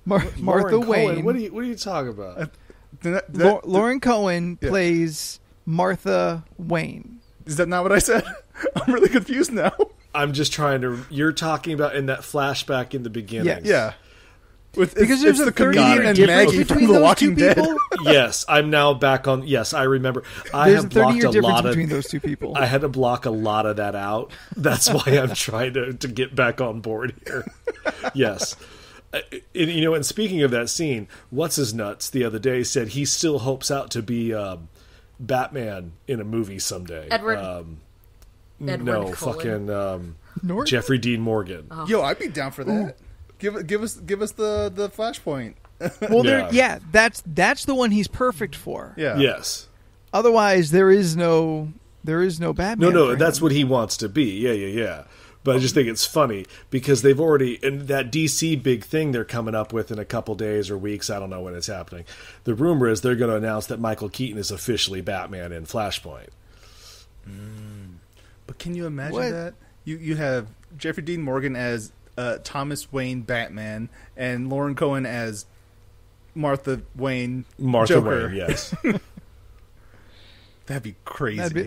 Martha Wayne. Cohen. What are you talking about? Lauren Cohen plays Martha Wayne. Is that not what I said? I'm really confused now. I'm just trying to... You're talking about in that flashback in the beginning. Yeah. Because there's a 30-year difference between those two people? Yes, I'm now back on... Yes, I remember. There's a 30-year difference between those two people. I had to block a lot of that out. That's why I'm trying to get back on board here. Yes. And speaking of that scene, What's-His-Nuts the other day said he still hopes out to be Batman in a movie someday. Edward Cullen. Fucking Jeffrey Dean Morgan. Oh. Yo, I'd be down for that. Give us the Flashpoint. Well, that's the one he's perfect for. Yeah. Yes. Otherwise, there is no Batman. No, that's what he wants to be. Yeah. But I just think it's funny because they've already in that DC big thing they're coming up with in a couple days or weeks. I don't know when it's happening. The rumor is they're going to announce that Michael Keaton is officially Batman in Flashpoint. But can you imagine that? You have Jeffrey Dean Morgan as Thomas Wayne Batman and Lauren Cohen as Martha Wayne Joker. Wayne, yes. That'd be crazy.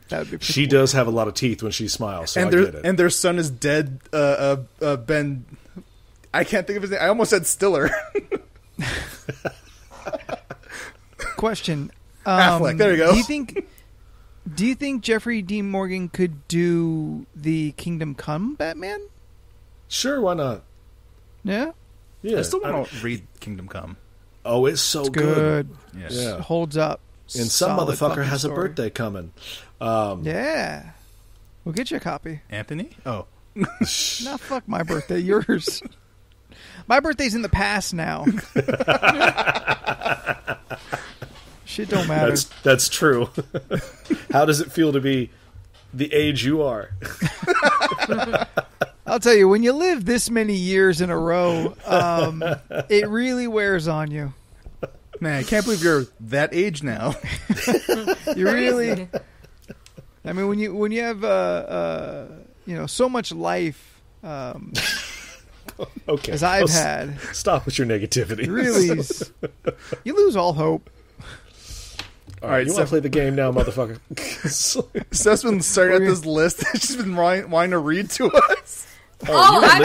That'd be she cool. does have a lot of teeth when she smiles, so and I get it. And their son is dead. Ben, I can't think of his name. I almost said Stiller. Question. Affleck. There you go. Do you think Jeffrey Dean Morgan could do the Kingdom Come Batman? Sure, why not? Yeah? I still want to read Kingdom Come. Oh, it's so good. Yes. Yeah. Holds up. And some motherfucker has a birthday coming. Yeah. We'll get you a copy. Anthony? Oh. Nah, fuck my birthday. Yours. My birthday's in the past now. Shit don't matter. That's true. How does it feel to be the age you are? I'll tell you, when you live this many years in a row, it really wears on you. Man, I can't believe you're that age now. You really... I mean, when you have so much life okay. as I've had... Stop with your negativity. Really, you lose all hope. All right, you want to play the game now, motherfucker? Steph's been staring at this list. She's been wanting to read to us. I've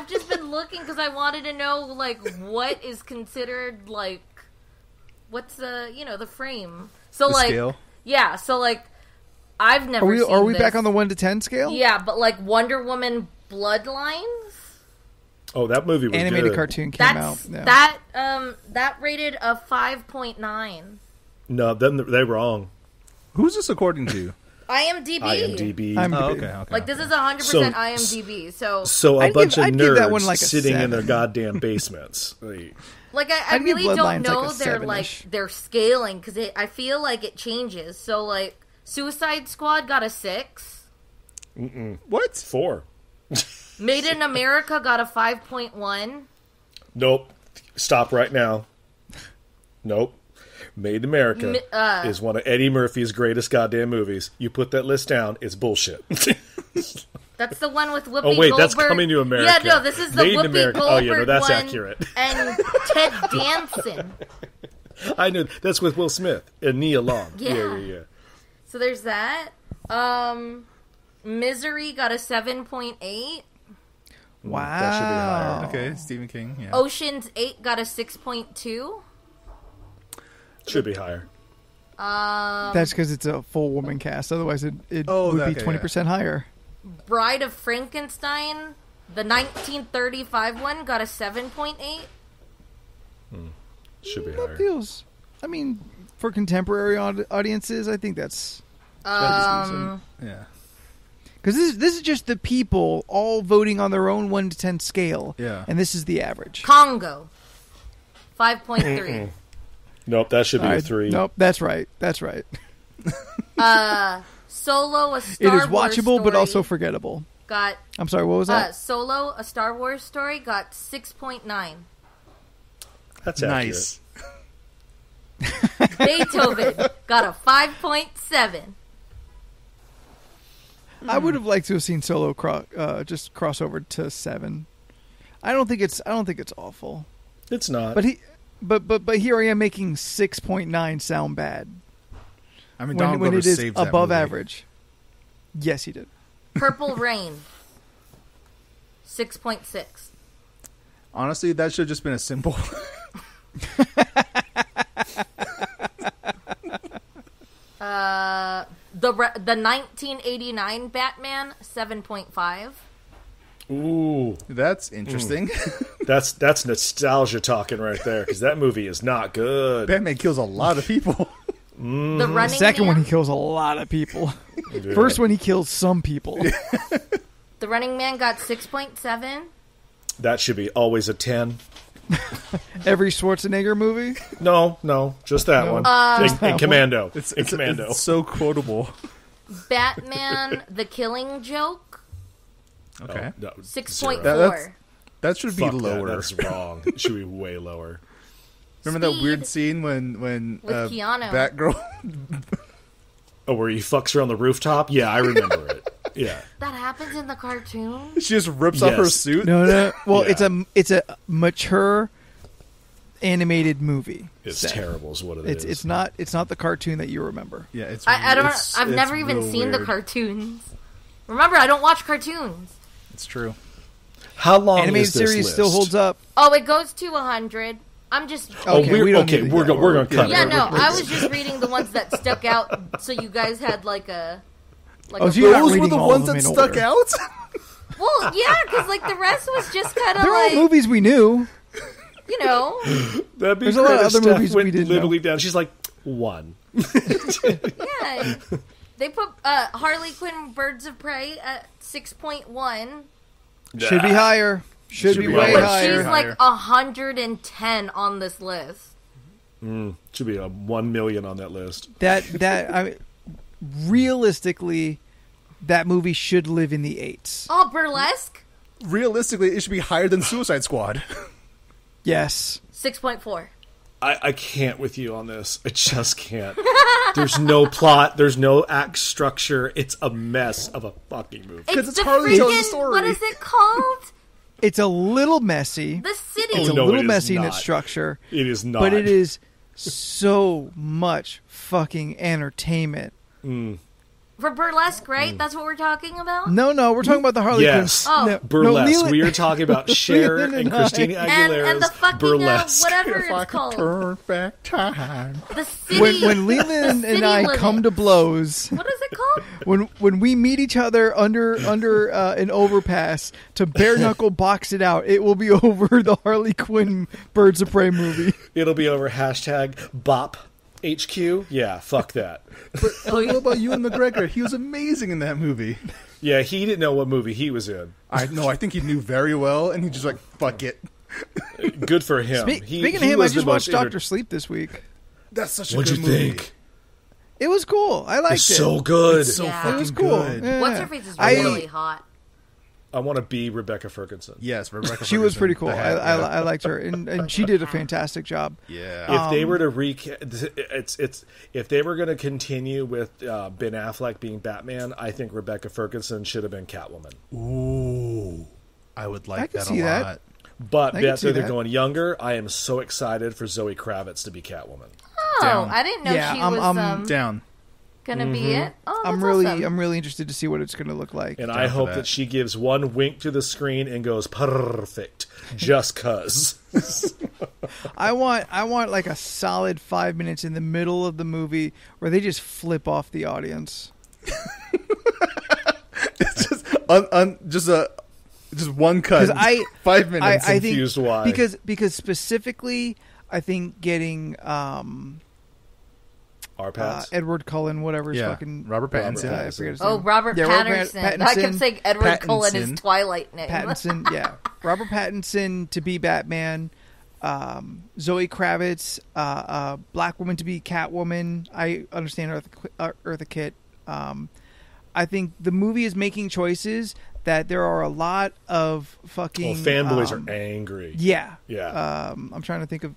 just been looking because I wanted to know, like, what is considered, like, what's the frame. So, the scale? Yeah, so, like, I've never seen Are we this. back on the 1 to 10 scale? Yeah, but, like, Wonder Woman Bloodlines? Oh, that movie was animated good. cartoon came out. That's Yeah. that rated a 5.9. No, then they're wrong. Who's this according to? IMDb. IMDb. Oh, okay. Like this is 100% IMDb. So a bunch I'd of give that nerds one like a sitting in 7. their goddamn basements. like I I'd give really don't Bloodlines like know a their 7-ish. their scaling because I feel like it changes. So like Suicide Squad got a 6. What? 4. Made in America got a 5.1. Nope. Stop right now. Nope. Made in America is one of Eddie Murphy's greatest goddamn movies. You put that list down, it's bullshit. That's the one with Whoopi Oh, wait, Goldberg. that's Coming to America. Yeah, no, this is the Made in Whoopi America. Goldberg Oh, yeah, no, that's one accurate. and Ted Danson. I know. That's with Will Smith and Nia Long. Yeah. So there's that. Misery got a 7.8. Wow. That should be higher. Okay, Stephen King. Yeah. Ocean's 8 got a 6.2. Should be higher. That's because it's a full woman cast. Otherwise, it Oh, would be okay, 20% higher. Bride of Frankenstein, the 1935 one, got a 7.8. Should be That higher. feels. I mean, for contemporary audiences, I think that's decent. Yeah. Because this is just the people all voting on their own 1 to 10 scale. Yeah. And this is the average. Congo, 5.3. Nope, that should be a Alright, 3. Nope, that's right. That's right. Solo, a It Star is Wars watchable, but story, also forgettable. got I'm sorry, what was that? Solo, a Star Wars story, got 6.9. That's accurate. Nice. Beethoven got a 5.7. I would have liked to have seen Solo just cross over to 7. I don't think it's awful. It's not. But here I am making 6.9 sound bad I mean, Donald when Glover it is saved that above movie. average. Yes, he did. Purple Rain, 6.6. Honestly, that should have just been a simple. The 1989 Batman, 7.5. Ooh, That's interesting. that's nostalgia talking right there, because that movie is not good. Batman kills a lot of people. The Running Second Man, one, he kills a lot of people. First one, he kills some people. The Running Man got 6.7. That should be always a 10. Every Schwarzenegger movie. No, just that one. In Commando. It's Commando. It's so quotable. Batman, The Killing Joke, Okay. No, 6.4. zero. That should be Fuck that, lower. that's wrong. It should be way lower. Remember that Speed weird scene when with Keanu. Batgirl? Oh, where he fucks her on the rooftop? Yeah, I remember it. Yeah. That happens in the cartoon. She just rips off her Yes. suit. No. Well, Yeah. it's a mature animated movie. It's set. terrible is what it is. It's not the cartoon that you remember. Yeah, it's. I don't. it's- I've it's never even real seen the weird. cartoons. Remember, I don't watch cartoons. It's true. How long Animated is this series list? still holds up. Oh, it goes to 100. I'm just. Oh, Okay, we don't need to- we're going to cut Yeah, it. no, I was just reading the ones that stuck out, so you guys had like a. Oh, so you're not Those were reading the all ones of them that in stuck order. out. Well, yeah, because like the rest was just kind of They're like all movies we knew. you know. That'd be There's a lot of great if other Steph movies went we didn't literally down. She's like, 1. Yeah, they put Harley Quinn Birds of Prey at 6.1, Should be higher. Should be be way higher. but higher. she's like 110 on this list. Should be a 1 million on that list. Realistically, that movie should live in the 8s. Oh, Burlesque, Realistically, it should be higher than Suicide Squad. Yes. 6.4. I can't with you on this. I just can't. There's no plot. There's no act structure. It's a mess of a fucking movie. it's the Harley telling the freaking story. what is it called? It's a little messy. The city. It's a no, little it is messy in not. its structure. It is not. But it is so much fucking entertainment. For Burlesque, right? That's what we're talking about? No, we're talking about the Harley Yes. Quinn. Oh. No, Burlesque. Leland- We are talking about Cher Leland and and I. Christina Aguilera's and the fucking Burlesque. whatever If I it's could called. turn back time. The city. when Leland the and city I limit. come to blows. What is it called? when we meet each other under an overpass to bare knuckle box it out, it will be over the Harley Quinn Birds of Prey movie. It'll be over #BOP HQ. Yeah, fuck that. But what about Ewan McGregor? He was amazing in that movie. Yeah, he didn't know what movie he was in. I think he knew very well, and he just like, fuck it. Good for him. Speaking of him, I just watched Dr. Sleep this week. That's such a What'd good you movie. think? It was cool. I liked It's it. so good. It's so Yeah. fucking It was cool. good. Yeah. What's her face is I- really hot. I want to be Rebecca Ferguson. Yes, Rebecca She was Ferguson. pretty cool. The hat, I liked her, and she did a fantastic job. yeah. If they were to if they were going to continue with Ben Affleck being Batman, I think Rebecca Ferguson should have been Catwoman. Ooh, I would like I can that see a that. lot. But I can that's see they're that. going younger. I am so excited for Zoe Kravitz to be Catwoman. Oh, Down. I didn't know Yeah, she I'm- was Down. gonna be it. Oh, that's I'm really awesome. interested to see what it's going to look like. And Down I for hope that. that she gives one wink to the screen and goes perfect, just cuz. I want like a solid 5 minutes in the middle of the movie where they just flip off the audience. It's just one cut. 'Cause I- 5 minutes. I confused think why. because specifically, I think getting Our Pats. Edward Cullen, whatever his Yeah, fucking Robert Pattinson. I forget his Oh, name. Robert Yeah, Patterson. I Pattinson. kept saying Edward Cullen Pattinson. is Twilight name. Pattinson, yeah, Robert Pattinson to be Batman, Zoe Kravitz, black woman to be Catwoman. I understand Eartha Kitt. I think the movie is making choices that there are a lot of fucking fanboys are angry. Yeah, Yeah. I'm trying to think of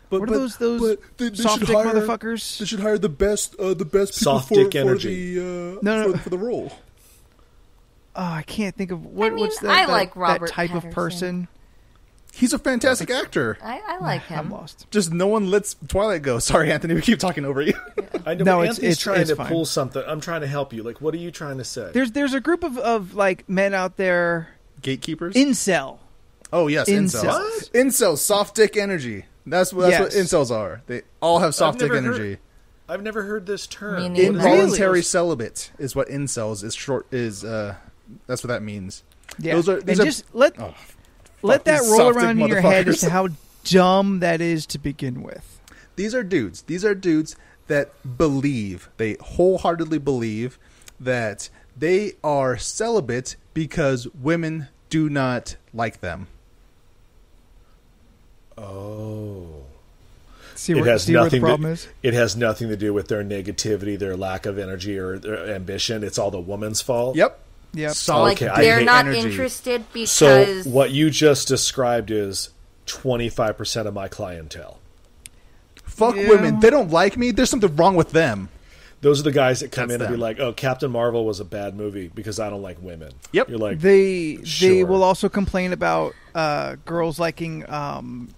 But- what are but- those but they soft should dick hire- motherfuckers. They should hire the best people Soft for, dick for energy. the No. for the role. Oh, I can't think of what. I mean, what's that? I that, like that Robert type of Patterson. person. He's a fantastic actor. I like I'm him. lost. Just no one lets Twilight go. Sorry, Anthony, we keep talking over you. I know, No, but it's- Anthony's trying it's to fine. pull something. I'm trying to help you. Like, what are you trying to say? There's a group of like men out there. Gatekeepers. Incel. Oh yes, Incels. incels. What? Incels, soft dick energy. That's what Yes. incels are. They all have soft dick never heard- energy. I've never heard this term. Me neither. Involuntary Really? celibate is what incels is short is. That's what that means. Yeah. These and are- just let Oh, let that these roll soft dick around in your head as motherfuckers. to how dumb that is to begin with. These are dudes. These are dudes that believe, they wholeheartedly believe that they are celibate because women do not like them. Oh. See It where, has see where the nothing. problem is. It has nothing to do with their negativity, their lack of energy, or their ambition. It's all the woman's fault. Yep. Yep. Soft Like Okay, I they're hate not energy. interested So because what you just described is 25% of my clientele. Fuck Yeah. women. They don't like me. There's something wrong with them. Those are the guys that come That's in and be them. like, "Oh, Captain Marvel was a bad movie because I don't like women." Yep. You're like, They Sure. will also complain about girls liking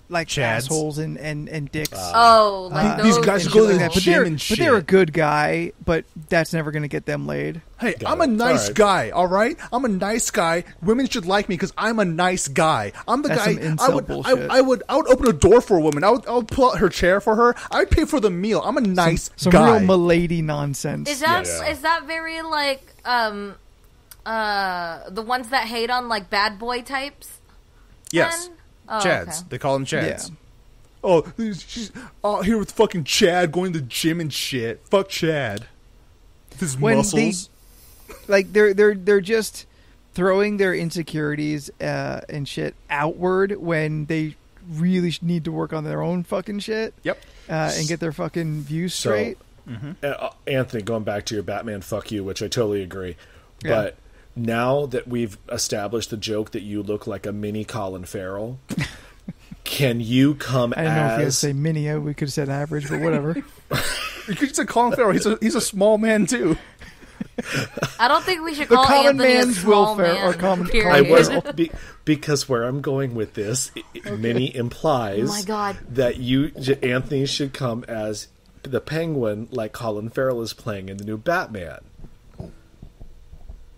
like Chads. assholes and dicks. oh, like These those guys and go shit to like the that. But gym they're and but they're a shit. good guy, but that's never going to get them laid. Hey, Got I'm a it. nice All right. guy, all right? I'm a nice guy. Women should like me because I'm a nice guy. I'm the That's guy. some incel I would, bullshit. I would open a door for a woman. I would pull out her chair for her. I'd pay for the meal. I'm a nice Some guy. real milady nonsense. Is that Yeah. is that very like the ones that hate on like bad boy types? yes, then? Oh, Chads. okay. They call them Chads. Yeah. Oh, she's out here with fucking Chad going to the gym and shit. Fuck Chad. His When muscles. Like they're just throwing their insecurities and shit outward when they really need to work on their own fucking shit. Yep. And get their fucking views So- straight. Anthony, going back to your Batman "fuck you," which I totally agree, Yeah. but now that we've established the joke that you look like a mini Colin Farrell, can you come I didn't know if you had to as say mini. We could have said average, but whatever. You could say Colin Farrell. He's a small man too. I don't think we should The call common Anthony a man's small welfare man. or common- period. I common- was because where I'm going with this, mini implies Oh my God. that Anthony should come as the Penguin, like Colin Farrell is playing in the new Batman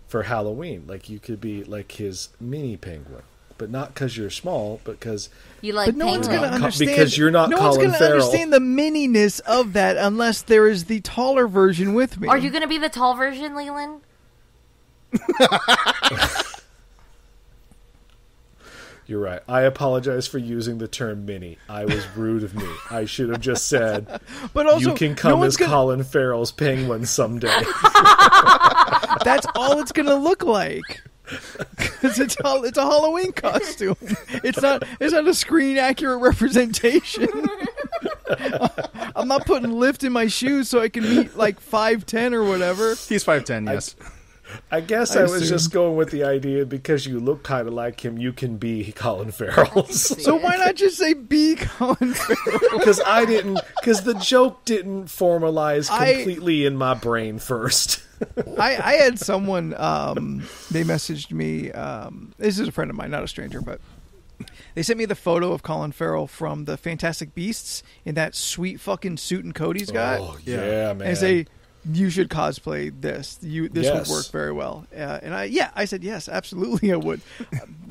for Halloween. Like you could be like his mini penguin. but not because you're small, but because You like But no one's going to penguins. understand. because you're not no one's Colin gonna Farrell. understand the mininess of that unless there is the taller version with me. Are you going to be the tall version, Leland? You're right. I apologize for using the term mini. I was rude of me. I should have just said, But also, you can no come one's as gonna, Colin Farrell's penguin someday. That's all it's going to look like. 'Cause it's a Halloween costume. It's not a screen accurate representation. I'm not putting lift in my shoes so I can meet like 5'10" or whatever. He's 5'10", yes. I guess I I was assume. just going with the idea because you look kind of like him, you can be Colin Farrell. So why not just say be Colin Farrell? Because the joke didn't formalize completely in my brain first. I had someone, they messaged me, this is a friend of mine, not a stranger, but they sent me the photo of Colin Farrell from the Fantastic Beasts in that sweet fucking suit and coat he's got. Oh, yeah, man. And say, you should cosplay this. This Yes. would work very well. And I said, yes, absolutely I would.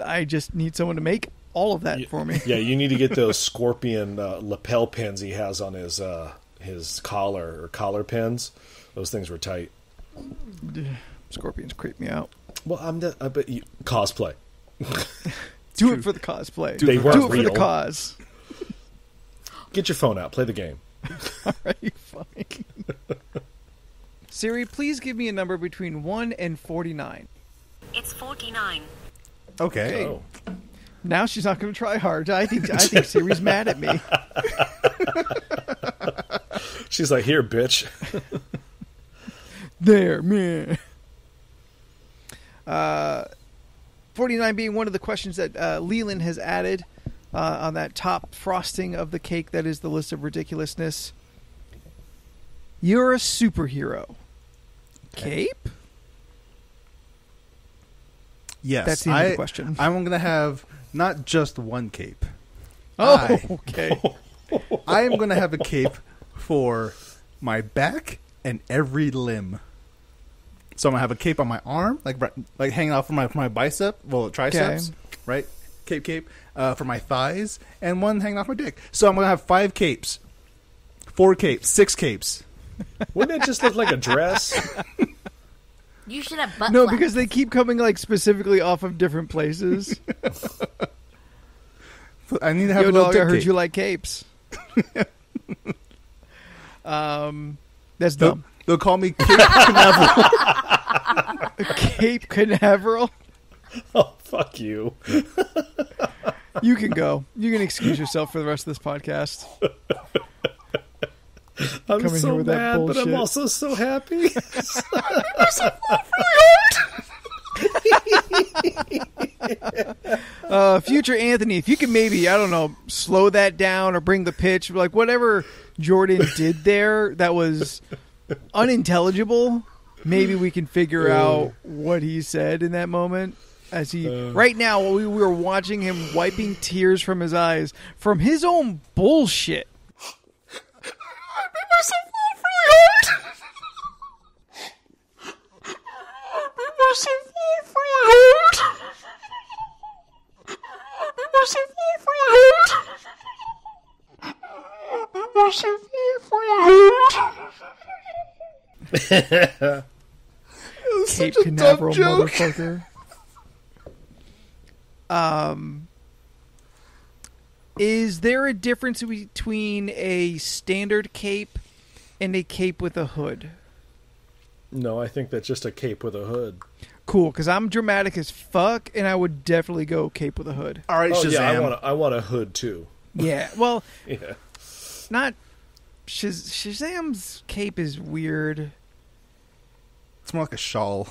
I just need someone to make all of that for me. Yeah, you need to get those scorpion lapel pins he has on his collar or collar pins. Those things were tight. Scorpions creep me out. Well, I bet you cosplay. Do it for the cosplay. They Do weren't it for real. the cause. Get your phone out, play the game. All right, fine. Siri, please give me a number between 1 and 49. It's 49. Okay. Oh. Now she's not going to try hard. I think Siri's mad at me. She's like, here, bitch. There, man. 49 being one of the questions that Leland has added on that top frosting of the cake that is the list of ridiculousness. You're a superhero. Cape? Yes. That's the end of the question. I'm going to have not just one cape. Oh, okay. I am going to have a cape for my back and every limb. So I'm going to have a cape on my arm, like hanging out from my bicep, well, triceps, right? Cape, for my thighs, and one hanging off my dick. So I'm going to have 5 capes, 4 capes, 6 capes. Wouldn't it just look like a dress? You should have butt No, flaps. because they keep coming like specifically off of different places. I need to have Yo, a little dog, I dick heard cape. you like capes. That's dumb. They'll call me Cape Canaveral. Cape Canaveral. Oh, fuck you. You can go. You can excuse yourself for the rest of this podcast. I'm Come in so here with that mad, but I'm bullshit. also so happy. Future Anthony, if you can maybe, I don't know, slow that down or bring the pitch, like whatever Jordan did there that was unintelligible, maybe we can figure out what he said in that moment. As he, right now, we were watching him wiping tears from his eyes from his own bullshit. Cape Canaveral, motherfucker. Is there a difference between a standard cape and a cape with a hood? No, I think that's just a cape with a hood. Cool, because I'm dramatic as fuck, and I would definitely go cape with a hood. All right, Oh, Shazam. yeah, I want a hood, too. Yeah, well, Yeah. not Shazam's cape is weird. It's more like a shawl.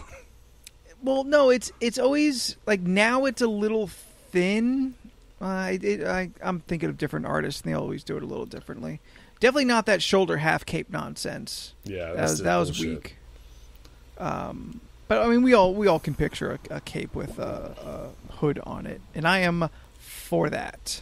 Well, no, it's always like now it's a little thin. I'm thinking of different artists, and they always do it a little differently. Definitely not that shoulder half cape nonsense. Yeah, that was weak. But I mean, we all can picture a cape with a hood on it, and I am for that.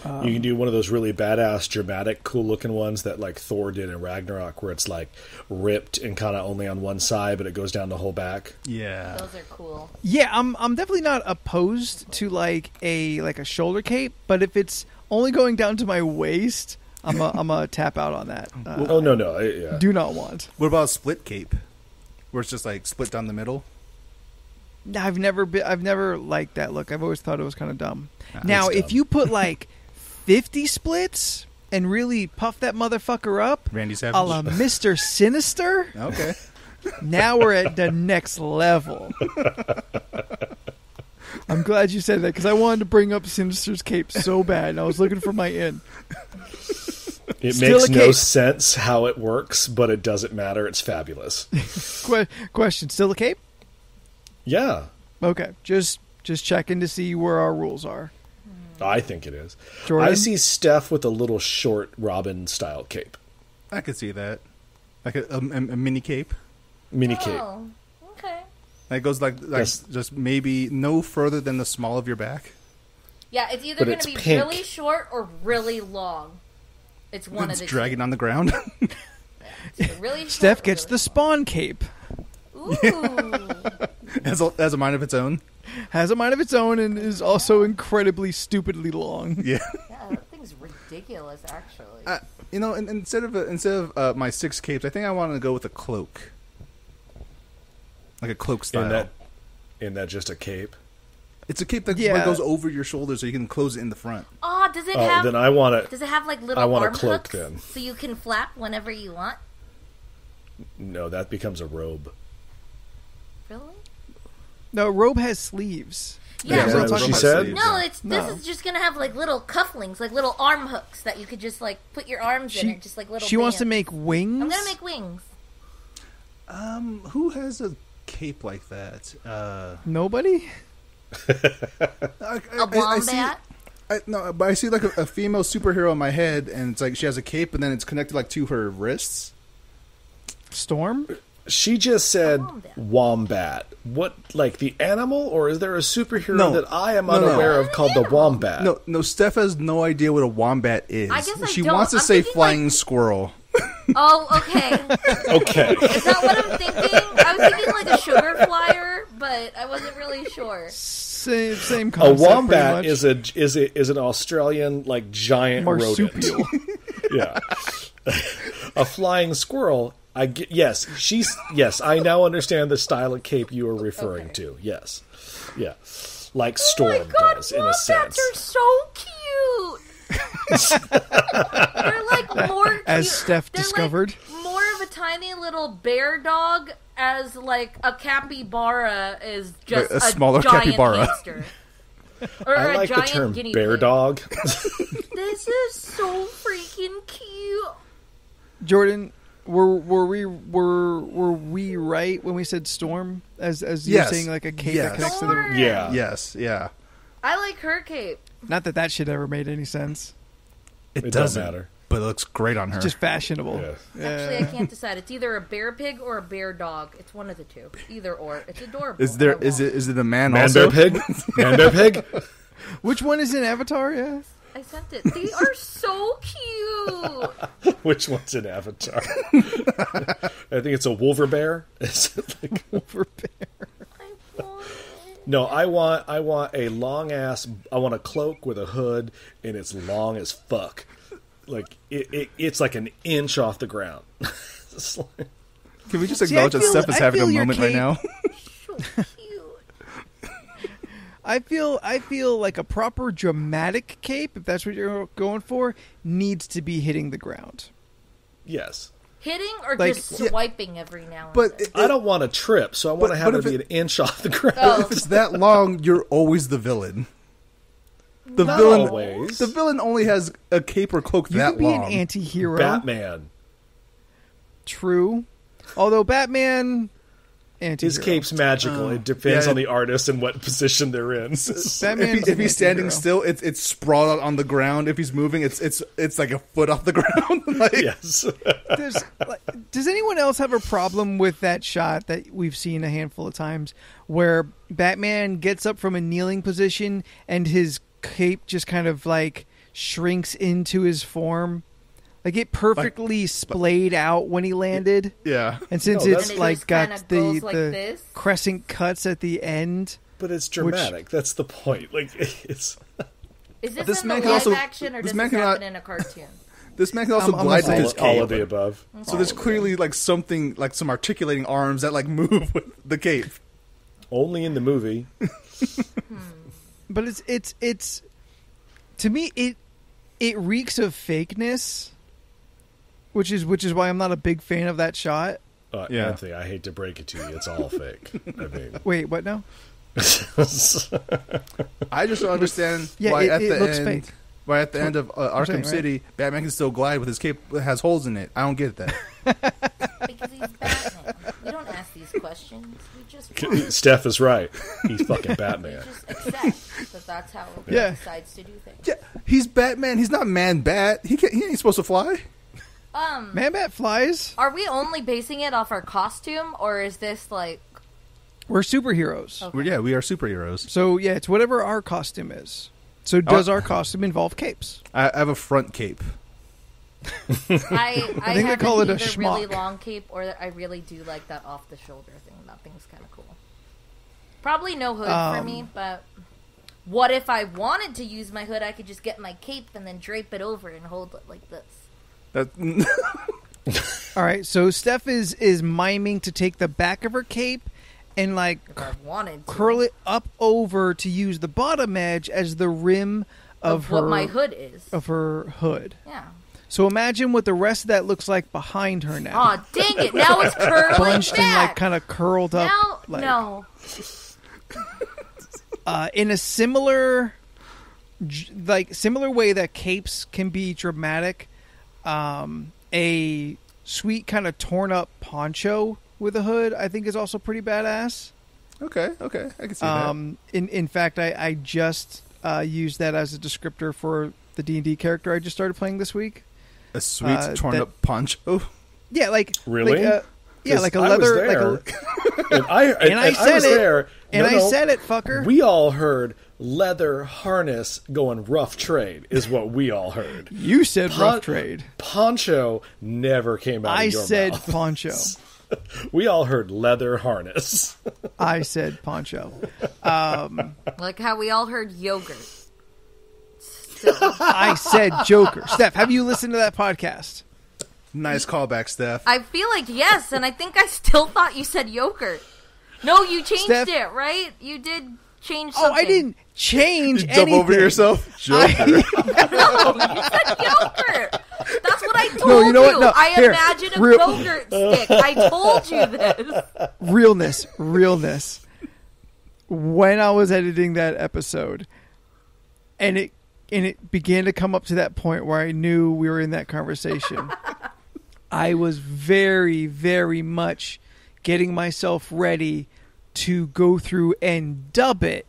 You can do one of those really badass, dramatic, cool-looking ones that like Thor did in Ragnarok, where it's like ripped and kind of only on one side, but it goes down the whole back. Yeah. Those are cool. Yeah, I'm definitely not opposed to like a shoulder cape, but if it's only going down to my waist, I'm a tap out on that. Oh no, yeah. Do not want. What about a split cape, where it's just like split down the middle? I've never liked that look. I've always thought it was kind of dumb. Now, it's if dumb. you put like 50 splits and really puff that motherfucker up, Randy a Savage. la Mr. Sinister, Okay. now we're at the next level. I'm glad you said that because I wanted to bring up Sinister's cape so bad, and I was looking for my in. It Still makes a no cape. sense how it works, but it doesn't matter. It's fabulous. Question: still a cape? Yeah, Okay, just checking to see where our rules are. I think it is. Jordan? I see Steph with a little short Robin style cape, I could see that. Like a mini cape. mini cape. Oh, okay. That goes like Yes. just maybe no further than the small of your back. Yeah, it's either But going it's to be pink. really short or really long. It's one It's of the dragging on the ground. two. Really short Steph or gets really the Spawn cape. long. Ooh. has a mind of its own. Has a mind of its own and is also incredibly stupidly long. Yeah. Yeah, that thing's ridiculous, actually. And instead of my 6 capes, I think I want to go with a cloak. Like a cloak style. In that just a cape. It's a cape that Yeah. goes over your shoulder so you can close it in the front. Oh, does it Oh, have? then I want it. Does it have like little I want a arm cloak, hooks then. so you can flap whenever you want? No, that becomes a robe. Really? No, robe has sleeves. Yeah. is that what she Robot said? sleeves, No, yeah. this No. is just gonna have like little cufflinks, like little arm hooks that you could just like put your arms in She and just like little. she wants to bands. make wings. I'm gonna make wings. Who has a cape like that? Nobody. A wombat. No, but I see like a female superhero in my head, and it's like she has a cape, and then it's connected like to her wrists. Storm. She just said wombat. wombat. What, like the animal, or is there a superhero No. that I am No, no. unaware of called the wombat? No, Steph has no idea what a wombat is. I guess I she don't. wants to I'm say thinking, flying like- squirrel. Oh, okay. Okay. Is that what I'm thinking? I was thinking like a sugar flyer, but I wasn't really sure. Same A concept. wombat pretty much. is an Australian like giant marsupial. rodent. Yeah. A flying squirrel. Yes, I now understand the style of cape you are referring Okay. to. Yes. Yeah. Like Oh Storm my god, does in a wombats sense. are so cute. They're like more cute. As Steph They're discovered. like more of a tiny little bear dog as like a capybara is just A smaller giant capybara. hamster. Or I a like the giant term guinea bear pig. dog. This is so freaking cute. Jordan, were we right when we said storm? As you were Yes. saying, like a cape Yes. that connects to the. Storm. Yeah. Yes, yeah. I like her cape. Not that shit ever made any sense. It, It doesn't don't matter. but it looks great on her. Just fashionable. Yeah. Actually, I can't decide. It's either a bear pig or a bear dog. It's one of the two. Either or. It's adorable. is there I is won't. it a man, Man also? bear pig? Man bear pig? Which one is in Avatar? Yeah. I sent it. They are so cute. Which one's in Avatar? I think it's a wolver bear. Is it like, Over bear. I want it. no, I want a long ass. I want a cloak with a hood, and it's long as fuck. Like it's like an inch off the ground. It's like- Can we just See, acknowledge that I Steph is feel having a your moment right cape. now? So cute. I feel like a proper dramatic cape, if that's what you're going for, needs to be hitting the ground. yes, Hitting or Like- just Yeah. swiping every now and But then? I don't want to trip, so I want to But- have but it if be it- an inch off the ground. Oh. if it's that long, you're always the villain. The Not villain always. The villain only has a cape or cloak You that could be long. an anti-hero. Batman. True. Although Batman, anti-hero. His cape's magical. It depends yeah. on the artist and what position they're in. Batman's if he's standing anti-hero. still, it's sprawled out on the ground. If he's moving, it's like a foot off the ground. Like, Yes. Does anyone else have a problem with that shot that we've seen a handful of times where Batman gets up from a kneeling position and his cape just kind of like shrinks into his form. Like it perfectly splayed out when he landed. Yeah. And since No, it's And it like just got kinda the, goes like the this. crescent cuts at the end. But it's dramatic. That's the point. Like it's. Is this, This in the man live can also- action or this does man this cannot- happen in a cartoon? This man can also I'm glide with assuming his all cape. of the above. So there's clearly like something, like some articulating arms that like move with the cape. Only in the movie. But it's to me it reeks of fakeness, which is why I'm not a big fan of that shot. Yeah. Anthony, I hate to break it to you, it's all fake. I mean, Wait, what now? I just don't understand Yeah, why it at the looks end, fake. why at the end of Arkham saying, right? City, Batman can still glide with his cape that has holes in it. I don't get that. Because he's Batman. We don't ask these questions. We just Steph is right. He's fucking Batman. just accept that that's how he Yeah. decides to do things. Yeah, he's Batman. He's not Man Bat. He ain't supposed to fly. Man-Bat flies. Are we only basing it off our costume, or is this like? We're superheroes. Okay. Well, yeah, we are superheroes. So yeah, it's whatever our costume is. So does our costume involve capes? I have a front cape. I think they have call it a either really schmuck. long cape, or I really do like that off the shoulder thing. That thing's kind of cool. Probably no hood for me, but what if I wanted to use my hood? I could just get my cape and then drape it over and hold it like this. That, All right. So Steph is miming to take the back of her cape and like If I wanted to. curl it up over to use the bottom edge as the rim of her what my hood is. of her hood. Yeah. So imagine what the rest of that looks like behind her now. Aw, dang it! Now it's curling Bunched and like back. kind of curled up. Now, like, no. In a similar way that capes can be dramatic, a sweet kind of torn up poncho with a hood I think is also pretty badass. okay, I can see that. In fact, I just used that as a descriptor for the D&D character I just started playing this week. A sweet torn up poncho. Yeah, like Really? like yeah, like a I was leather, there, like a, and I said was it. there. and No, I no. said it, fucker. We all heard leather harness going rough trade is what we all heard. You said rough trade. Poncho never came out I of your said mouth. poncho. We all heard leather harness. I said poncho. Like how we all heard yogurt. Still. I said Joker. Steph, have you listened to that podcast? Nice callback, Steph. I feel like yes, and I think I still thought you said yogurt. No, you changed Steph- it, right? You did change Oh, something. I didn't change Jump over anything. yourself. Joker. No, you said yogurt. That's what I told No, you know what? No, I here, imagined a real- yogurt stick. I told you this. Realness. When I was editing that episode, and it began to come up to that point where I knew we were in that conversation, I was very, very much getting myself ready to go through and dub it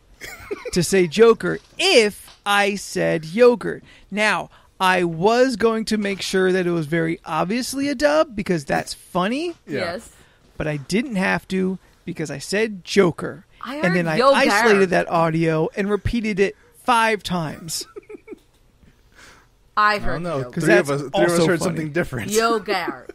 to say Joker if I said yogurt. Now, I was going to make sure that it was very obviously a dub because that's funny. Yeah. Yes. But I didn't have to because I said Joker. I And then heard I yogurt. isolated that audio and repeated it 5 times. I I heard don't know. yogurt. Three of us that's also heard funny. something different. Yogurt.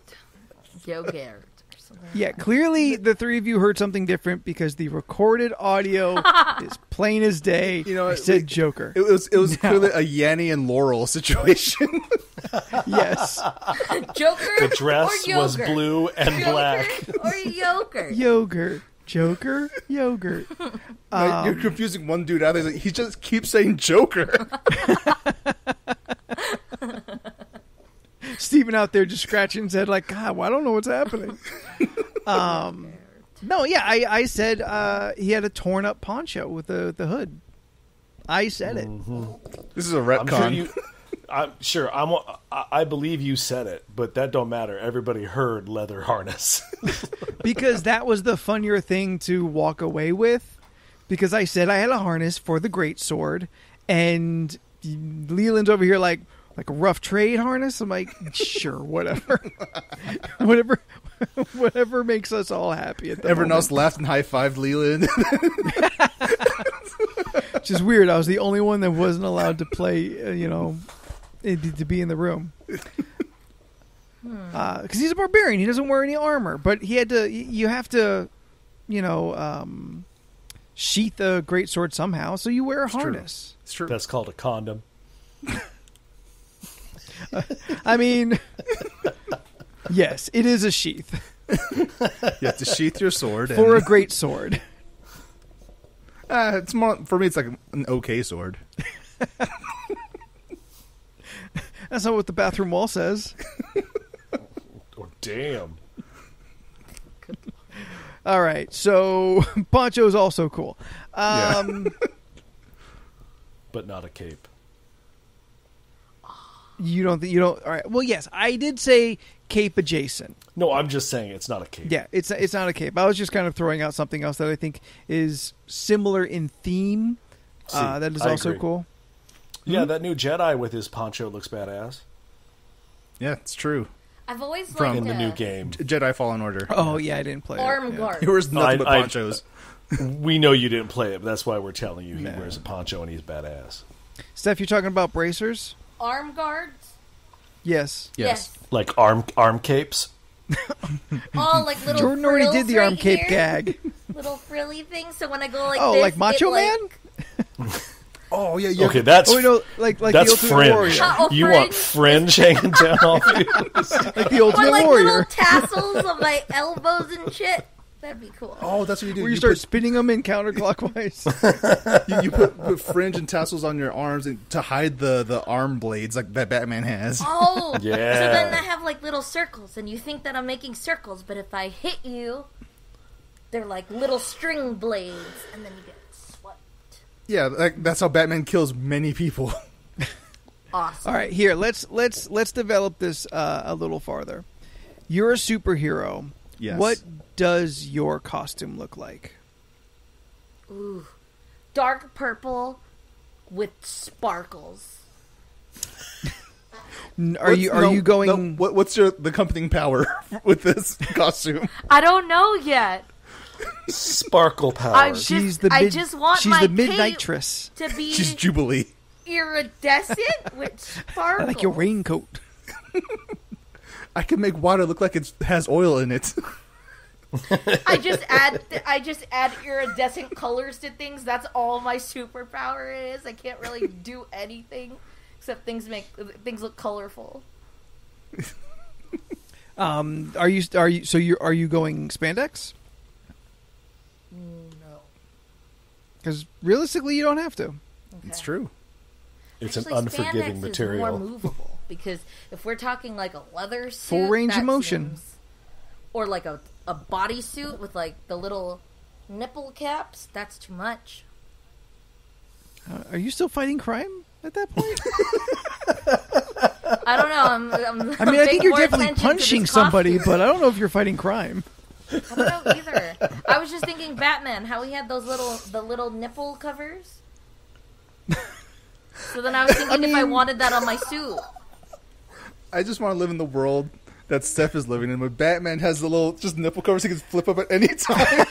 Yogurt. Or something. Yeah, clearly the 3 of you heard something different because the recorded audio is plain as day. You know I what, said we- Joker. It was clearly a Yanny and Laurel situation. Yes. Joker. The dress or was yogurt? blue and Joker black. or yogurt. Yogurt. Joker. Yogurt. You're confusing one dude out there. He just keeps saying Joker. Steven out there just scratching his head like, God, well, I don't know what's happening. No, yeah, I said he had a torn up poncho with the hood. I said it. This is a I'm sure retcon. you. I'm sure. I believe you said it, but that don't matter. Everybody heard leather harness. Because that was the funnier thing to walk away with. Because I said I had a harness for the great sword, and Leland's over here like a rough trade harness. I'm like, sure, whatever, whatever makes us all happy. At the Everyone moment. else laughed and high fived Leland. Which is weird. I was the only one that wasn't allowed to play, to be in the room. Because he's a barbarian. He doesn't wear any armor. But he had to... You have to, sheath a greatsword somehow, so you wear a harness. It's true. That's called a condom. I mean... yes, it is a sheath. You have to sheath your sword. For a great sword. It's more, for me, it's like an okay sword. That's not what the bathroom wall says. Oh, damn. All right, so poncho's also cool. But not a cape. You don't. All right. Well, yes, I did say cape adjacent. No, I'm just saying it's not a cape. Yeah, it's not a cape. I was just kind of throwing out something else that I think is similar in theme. That is I also agree. cool. Yeah, that new Jedi with his poncho looks badass. Yeah, it's true. I've always From liked In the new game. Jedi Fallen Order. Oh yeah, I didn't play arm it. Yeah. guard. He wears nothing but I- ponchos. We know you didn't play it, but that's why we're telling you he No. wears a poncho and he's badass. Steph, you're talking about bracers? Arm guards. Yes. Yes. Like arm capes. All like little. Jordan already frills did the right arm cape here. gag. Little frilly things. So when I go like Oh, this, like Macho it, Man? Oh, yeah, yeah. Okay, that's Oh, no, like the that's Ultimate fringe. Warrior. Oh, You fringe? want fringe hanging down off you? Like the Or Ultimate like Warrior. little tassels of my elbows and shit. That'd be cool. Oh, that's what you do. Where you You start put, spinning them in counterclockwise. you put fringe and tassels on your arms to hide the arm blades like that Batman has. Oh, Yeah. So then I have like little circles, and you think that I'm making circles, but if I hit you, they're like little string blades, and then you get swiped. Yeah, like, that's how Batman kills many people. Awesome. All right, here let's develop this a little farther. You're a superhero. Yes. What does your costume look like? Ooh, dark purple with sparkles. Are you going? No, what's the accompanying power with this costume? I don't know yet. Sparkle I'm powers. just, the I mid- just want she's my the cape midnightress. to be She's Jubilee. iridescent with I sparkles. like your raincoat. I can make water look like it has oil in it. I just add iridescent colors to things. That's all my superpower is. I can't really do anything except things look colorful. Are you going spandex? No. Because realistically, you don't have to. It's true. It's Actually, an unforgiving spandex material. is more movable because if we're talking like a leather suit, Full range of that motion. seems- or like a bodysuit with like the little nipple caps, that's too much. Are you still fighting crime at that point? I don't know. I mean, I think you're definitely punching somebody, but I don't know if you're fighting crime. I don't know either. I was just thinking Batman, how he had the little nipple covers. So then I was thinking if I wanted that on my suit. I just want to live in the world that Steph is living in, where Batman has the little just nipple covers he can flip up at any time.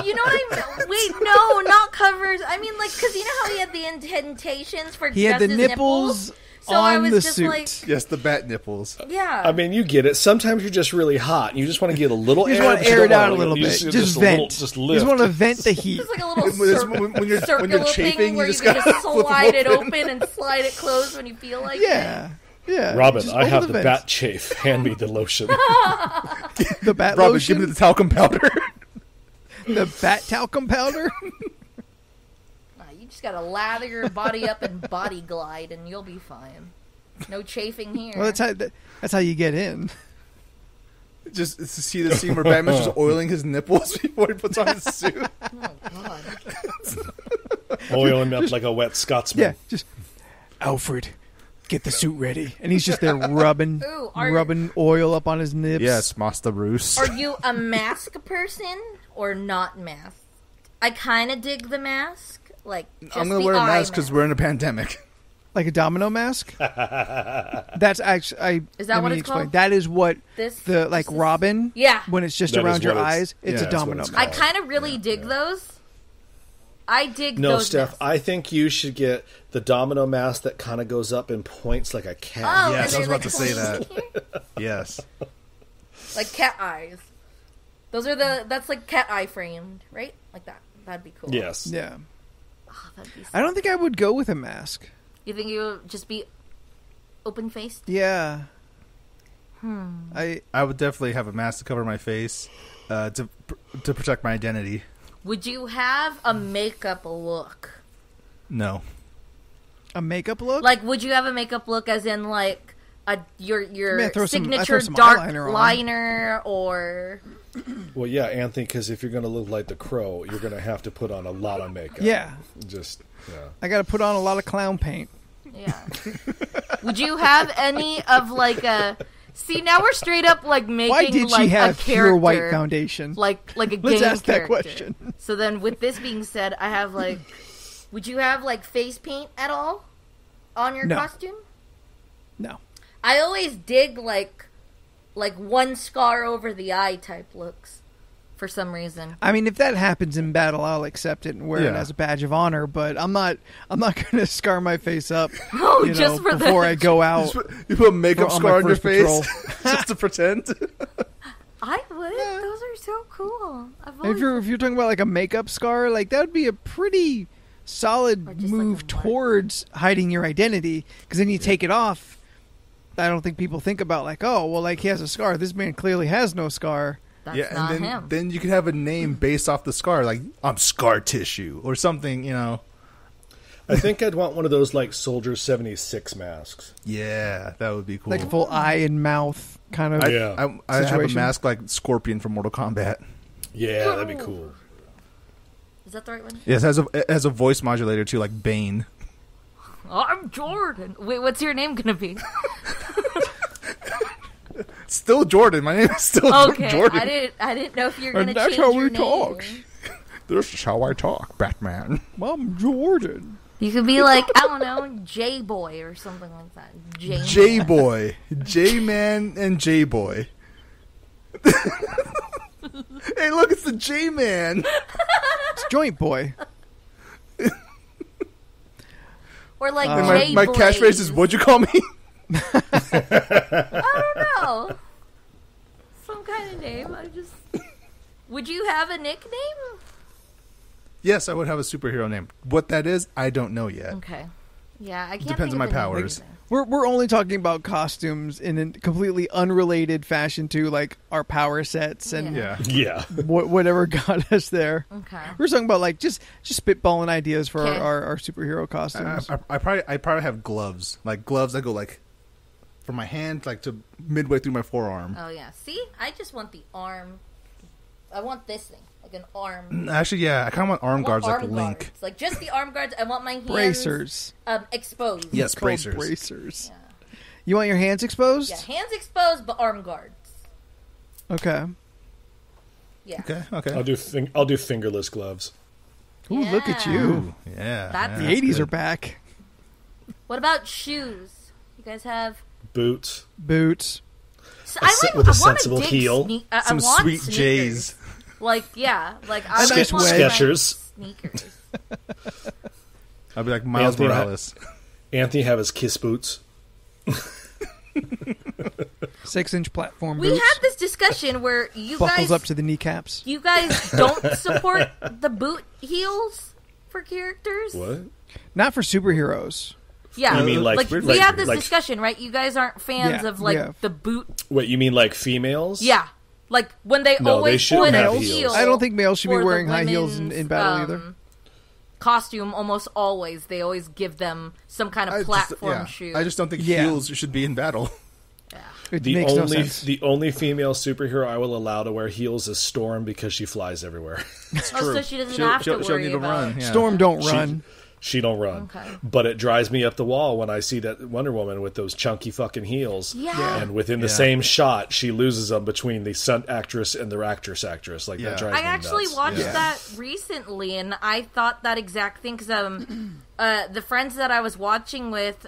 You know what I mean? Wait, no, not covers. I mean, like, because you know how he had the indentations for He had just the his nipples So I on was the just suit. like, Yes, the bat nipples. yeah. I mean, you get it. Sometimes you're just really hot, and you just want to get a little You just air. want but to you air it don't out a wanna- little you bit. Just a vent. little- just You lift. just want to vent the heat. It's like a little When you're circular chafing, thing where you you just can gotta just flip slide it them open and slide it closed when you feel like Yeah. Yeah. Robin, Just I open have the vents. bat chafe. Hand me the lotion. The bat Robin, lotion. give me the talcum powder. The bat talcum powder. Nah, you just gotta lather your body up and body glide and you'll be fine. No chafing here. Well, that's how you get in. Just to see the scene where Batman's just oiling his nipples before he puts on his suit. Oh, God. Oiling up like a wet Scotsman. Yeah, just Alfred, get the suit ready, and he's just there rubbing Ooh, rubbing oil up on his nips. Yes, Master Bruce. Are you a mask person or not masked? I kind of dig the mask. Like, just I'm going the to wear a eye mask because we're in a pandemic. like a domino mask. That's actually. Is that let what me it's called? That is what This the like this- Robin. Yeah. When it's just That is around your what it's- eyes, it's yeah, a that's what domino it's mask. I kind of really dig those. I dig No, those Steph, masks. I think you should get the domino mask that kind of goes up and points like a cat. Oh, Yes, and I was they're, about to say that. Yes. Like cat eyes. Those are that's like cat eye framed, right? Like that. That'd be cool. Yes. Yeah. Oh, that'd be I don't think I would go with a mask. You think you would just be open faced? Yeah. I would definitely have a mask to cover my face to protect my identity. Would you have a makeup look? No. A makeup look? Like, would you have a makeup look as in like your I throw some signature dark eyeliner on. liner or? Well, yeah, Anthony, because if you're going to look like the Crow, you're going to have to put on a lot of makeup. Yeah. Just, yeah. I got to put on a lot of clown paint. Yeah. Would you have any of like a? See, now we're straight up like making Why did like she have a character, pure white foundation? like a game Let's ask that character. question. So then, with this being said, I have like, would you have like face paint at all on your No. costume? No. I always dig like one scar over the eye type looks for some reason. I mean, if that happens in battle, I'll accept it and wear it Yeah. as a badge of honor. But I'm not going to scar my face up. Oh, you know, just for before the- I go out. You put a makeup On my scar on your first face patrol. just to pretend. I would. Those are so cool. I've If always... you're talking about like a makeup scar, like that would be a pretty solid Or just like move a mark. towards hiding your identity. Because then you take it off. I don't think people think about like, oh, well, like he has a scar. This man clearly has no scar. That's yeah, not and him. then you could have a name based off the scar, like I'm scar tissue or something, you know. I think I'd want one of those, like, Soldier 76 masks. Yeah, that would be cool. Like a full eye and mouth kind of. Yeah. I have a situation. mask like Scorpion from Mortal Kombat. Yeah, that'd be cool. Is that the right one? Yes, it has a voice modulator too, like Bane. I'm Jordan. Wait, what's your name gonna be? Still Jordan. My name is still Okay, Jordan. I didn't know if you're And gonna that's change how your we name. talk. This is how I talk, Batman. I'm Jordan. You could be like, I don't know, J Boy or something like that. J Boy, J Man, and J Boy. Hey, look, it's the J Man. It's Joint Boy. Or like And J my Blaze. catchphrase is, "What'd you call me?" I don't know. Some kind of name. Would you have a nickname? Yes, I would have a superhero name. What that is, I don't know yet. Okay. Yeah, I can't. Depends think on of my the name of powers. anything. We're only talking about costumes in a completely unrelated fashion to like our power sets and Yeah. Yeah. whatever got us there. Okay. We're talking about like just spitballing ideas for Okay. our superhero costumes. I probably have gloves. Like gloves that go like from my hand like to midway through my forearm. Oh yeah. See, I just want the arm. I want this thing, like an arm. Actually, yeah, I kind of want arm guards like Link. Guards. Like just the arm guards. I want my hands Bracers. exposed. Yes, Called bracers. bracers. Yeah. You want your hands exposed? Yeah, hands exposed, but arm guards. Okay. Yeah. Okay, okay. I'll do fingerless gloves. Ooh, look at Yeah. you. Ooh, yeah. That's- The yeah, 80s good. are back. What about shoes? You guys have. Boots. Boots. So with a I wanna sensible dig heel. I Some want sweet sneakers. J's. Like yeah, like I A nice want wedge. my Skechers. sneakers. I'll be like Miles Anthony, Morales. Anthony have his kiss boots. 6-inch platform We boots. had this discussion where you Buckles guys up to the kneecaps. you guys don't support the boot heels for characters. What? Not for superheroes. Yeah, You mean like- we like- had this like- discussion, right? You guys aren't fans Yeah, of like we have. the boot. What, you mean like females? Yeah, like when they No, they always shouldn't put a have Males. heels. heel. I don't think males should be for the wearing high heels in women's, battle either. Costume almost always they always give them some kind of platform shoe. I just don't think Yeah. heels should be in battle. It The makes no only sense. the only female superhero I will allow to wear heels is Storm because she flies everywhere. so she doesn't She'll- have to she'll- worry she'll need to about. run, yeah. Storm don't She- run. She don't run. Okay. But it drives me up the wall when I see that Wonder Woman with those chunky fucking heels. Yeah. And within the Yeah. same shot, she loses them between the stunt actress and the actress. Like, Yeah. that drives I me actually nuts. watched Yeah. that recently, and I thought that exact thing because the friends that I was watching with,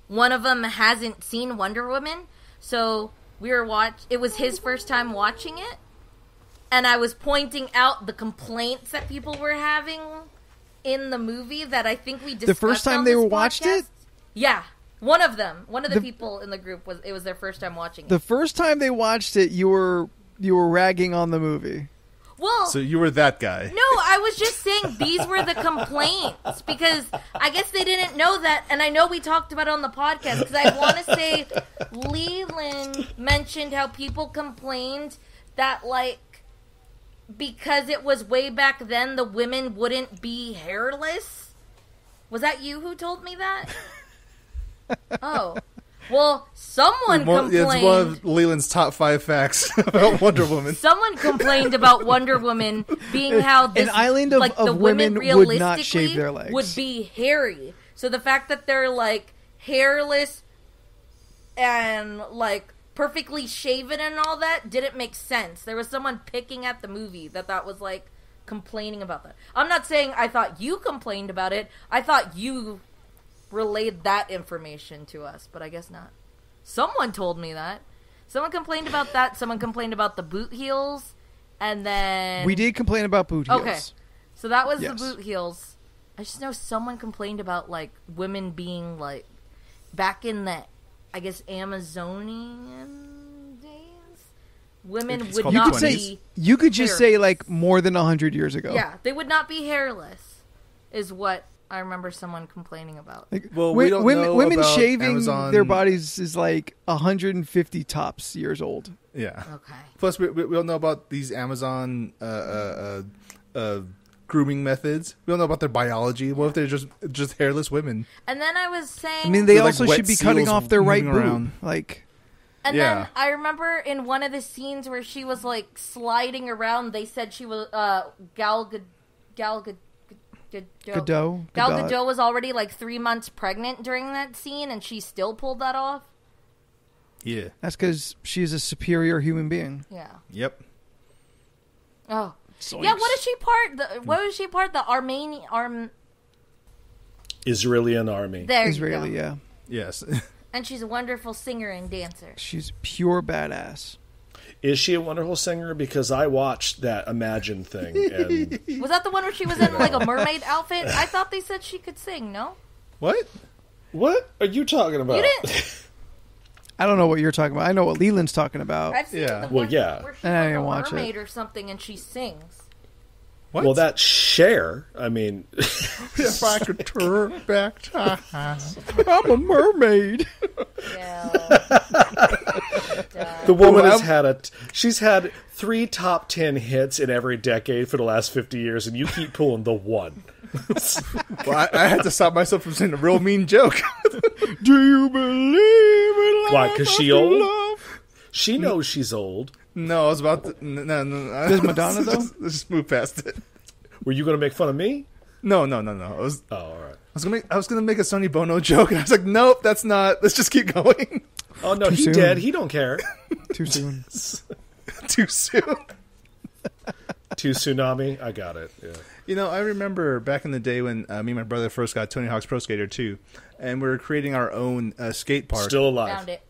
one of them hasn't seen Wonder Woman, so we were it was his first time watching it, and I was pointing out the complaints that people were having in the movie that I think we discussed. The first time on they this watched podcast. it? Yeah. One of the people in the group it was their first time watching it. The first time they watched it, you were ragging on the movie. Well, So you were that guy. no, I was just saying these were the complaints because I guess they didn't know that, and I know we talked about it on the podcast because I want to say Leland mentioned how people complained that like because it was way back then the women wouldn't be hairless. Was that you who told me that? Oh. Well, someone complained. It's one of Leland's top 5 facts about Wonder Woman. Someone complained about Wonder Woman being how this, An island of, like, the of women would realistically not shave their legs. would be hairy. So the fact that they're like hairless and like perfectly shaven and all that didn't make sense. There was someone picking at the movie that was like complaining about that. I'm not saying I thought you complained about it. I thought you relayed that information to us, but I guess not. Someone told me that. Someone complained about that. Someone complained about the boot heels, and then We did complain about boot heels. Okay, so that was Yes. the boot heels. I just know someone complained about like women being like back in the, I guess, Amazonian days. Women It's would called not the Say, 20s. be. you could just hairless. say like more than 100 years ago. Yeah, they would not be hairless. Is what I remember someone complaining about. Like, Well, we don't know women about shaving Amazon- their bodies is like 150 tops years old. Yeah. Okay. Plus, we don't know about these Amazon grooming methods. We don't know about their biology. What if they're just hairless women? And then I was saying, I mean, they They're like also wet should be cutting seals off their right moving boob. around. Like, and Yeah. then I remember in one of the scenes where she was like sliding around, they said she was Gal Gadot. Gal Gadot was already like 3 months pregnant during that scene, and she still pulled that off. Yeah. That's because she is a superior human being. Yeah. Yep. Oh. Yeah. What is she part? What was she part? The Armenian Israeli army. There Israeli, you go. yeah. Yes. And she's a wonderful singer and dancer. She's pure badass. Is she a wonderful singer? Because I watched that Imagine thing, and Was that the one where she was in like a mermaid outfit? I thought they said she could sing. No. What? what are you talking about? You didn't. I don't know what you're talking about. I know what Leland's talking about. I've seen Yeah. the Well, one yeah. where she's And I like didn't a watch it. mermaid or something, and she sings. What? Well, that's Cher. I mean, if I could turn back time. I'm a mermaid. Yeah. the woman Well, has she's had 3 top 10 hits in every decade for the last 50 years, and you keep pulling the one. Well, I had to stop myself from saying a real mean joke. Do you believe in love? Why? Because she after old? love? She knows she's old. No, I was about to. No. Does Madonna, though? Let's just move past it. Were you going to make fun of me? No. I Oh, all right. was gonna make a Sonny Bono joke, and I was like, nope, that's not. Let's just keep going. Oh no, Too he soon. dead. He don't care. Too soon. Too soon. To tsunami. I got it. Yeah. You know, I remember back in the day when me and my brother first got Tony Hawk's Pro Skater 2, and we were creating our own skate park. Still alive. Found it.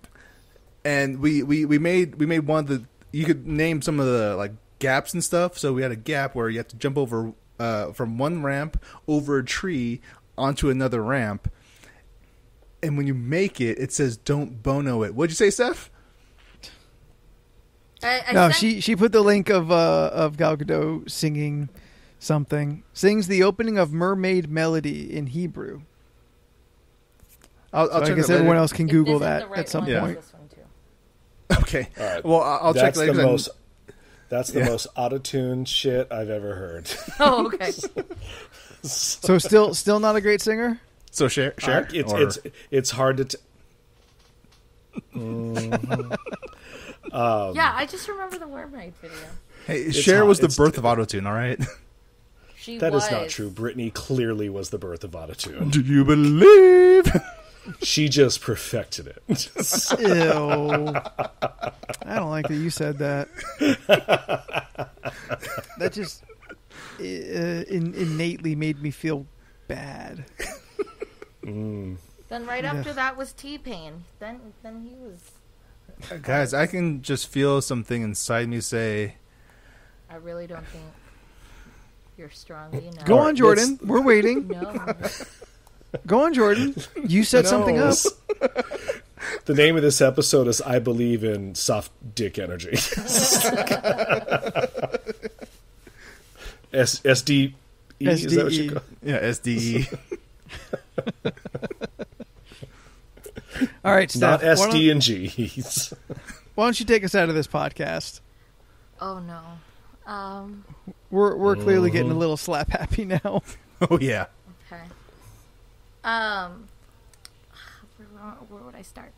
And we made one of the. You could name some of the like gaps and stuff. So we had a gap where you have to jump over from one ramp over a tree onto another ramp. And when you make it, it says "Don't Bono it." What'd you say, Steph? I No, sent- she put the link of Gal Gadot singing something. Sings the opening of Mermaid Melody in Hebrew. I'll So I check guess it later. everyone else can If Google this isn't that the right at some one, Yeah. point. this one too. Okay. All right. Well, I'll check That's later. the 'cause most. That's the Yeah. most auto-tuned shit I've ever heard. Oh, okay. So still not a great singer? So share. It's hard to. Yeah, I just remember the mermaid video. Hey, Cher hot. was the It's- birth of autotune. All right. She That was. is not true. Britney clearly was the birth of autotune. Do you believe? She just perfected it. Ew. I don't like that you said that. That just innately made me feel bad. Then right after that was T-Pain. Then he was. Guys, I can just feel something inside me say, I really don't think you're strong enough. Go on, Jordan. We're waiting. No. Go on, Jordan. You set something up. The name of this episode is I Believe in Soft Dick Energy. SDE? Is that what you call it? Yeah, SDE. All right, Steph. Not SD and G's. Why don't you take us out of this podcast? Oh no. We're clearly getting a little slap happy now. Oh, yeah. Okay. Where would I start?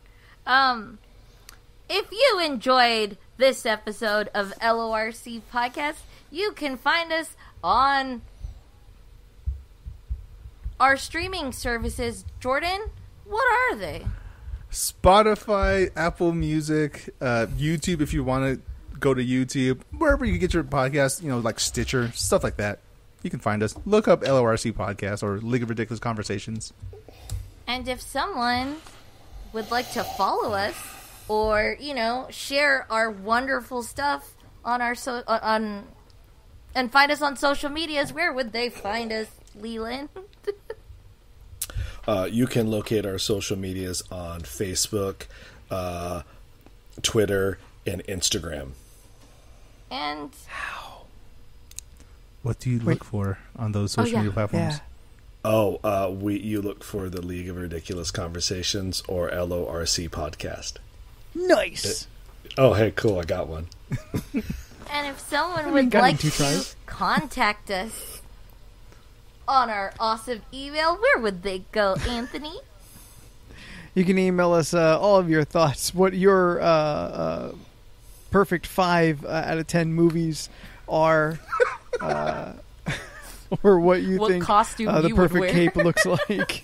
If you enjoyed this episode of LoRC Podcast, you can find us on our streaming services. Jordan, what are they? Spotify, Apple Music, YouTube if you want to go to YouTube, wherever you get your podcast, like Stitcher, stuff like that. You can find us. Look up LORC Podcast or League of Ridiculous Conversations. And if someone would like to follow us or, share our wonderful stuff on our and find us on social medias, where would they find us, Leland? You can locate our social medias on Facebook, Twitter, and Instagram. And what do you look for on those social media platforms? Yeah. You look for the League of Ridiculous Conversations or LORC Podcast. Nice. Hey, cool. I got one. And if someone would like to contact us on our awesome email, where would they go, Anthony? You can email us all of your thoughts, what your perfect 5 out of 10 movies are, or what think costume the you perfect would wear. cape looks like.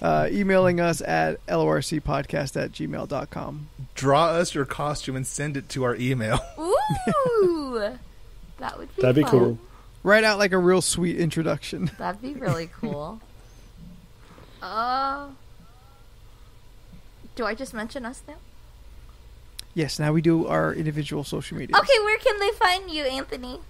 Emailing us at lorcpodcast@gmail.com. Draw us your costume and send it to our email. Ooh! That'd be fun. cool. Write out like a real sweet introduction. That'd be really cool. Do I just mention us now? Yes, now we do our individual social media. Okay, where can they find you, Anthony?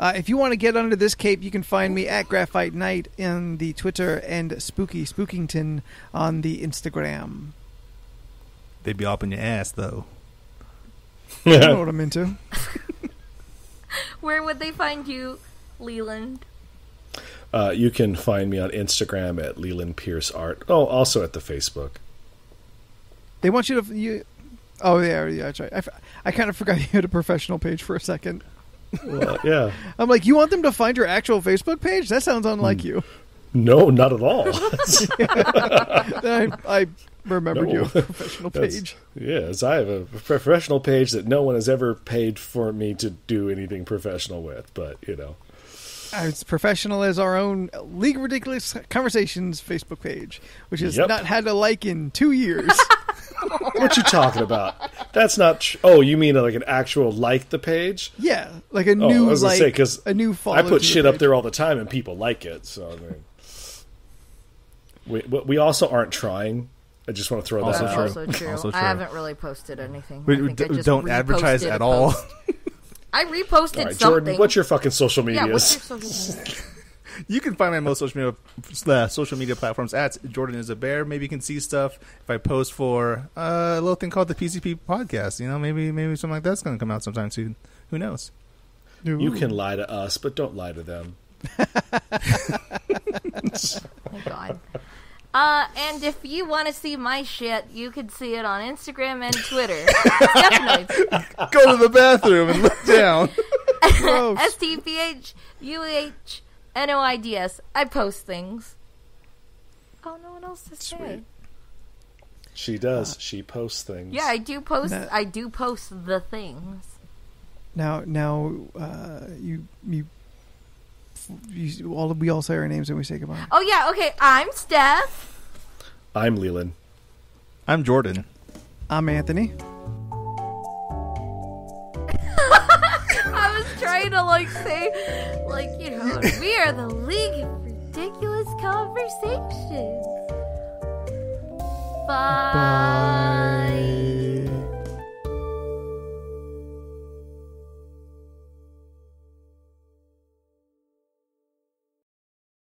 If you want to get under this cape, you can find me at Graphite Knight in the Twitter and Spookington on the Instagram. They'd be up in your ass, though. You know what I'm into. Where would they find you, Leland? You can find me on Instagram at Leland Pierce Art. Oh, also at the Facebook. They want you to... Oh, yeah, that's right. I kind of forgot you had a professional page for a second. Well, yeah. I'm like, you want them to find your actual Facebook page? That sounds unlike you. No, not at all. Then I remembered you have a professional page. Yes, I have a professional page that no one has ever paid for me to do anything professional with, but, It's professional as our own League of Ridiculous Conversations Facebook page, which has not had a like in 2 years. What you talking about? That's not... Oh, you mean like an actual like the page? Yeah, like a new I was gonna say, 'cause a new follow. I put to shit the up page. there all the time and people like it, so I mean... We also aren't trying. I just want to throw that out. Also true. Also true. I haven't really posted anything. We I think I just don't advertise reposted at a all. post. I reposted All right, something. Jordan, what's your fucking social medias? Yeah, what's your social media? You can find my most social media platforms at Jordan is a Bear. Maybe you can see stuff if I post for a little thing called the PCP Podcast. Maybe something like that's going to come out sometime soon. Who knows? You can lie to us, but don't lie to them. Oh, God. And if you want to see my shit, you can see it on Instagram and Twitter. Definitely. Go to the bathroom and look down. Gross. STPHUHNOIDS. I post things. Oh, no one else to say. Sweet. She does. She posts things. Yeah, I do post. Nah. I do post the things. Now, we all say our names and we say goodbye. Oh yeah, okay. I'm Steph. I'm Leland. I'm Jordan. I'm Anthony. I was trying to say, we are the League of Ridiculous Conversations. Bye. Bye.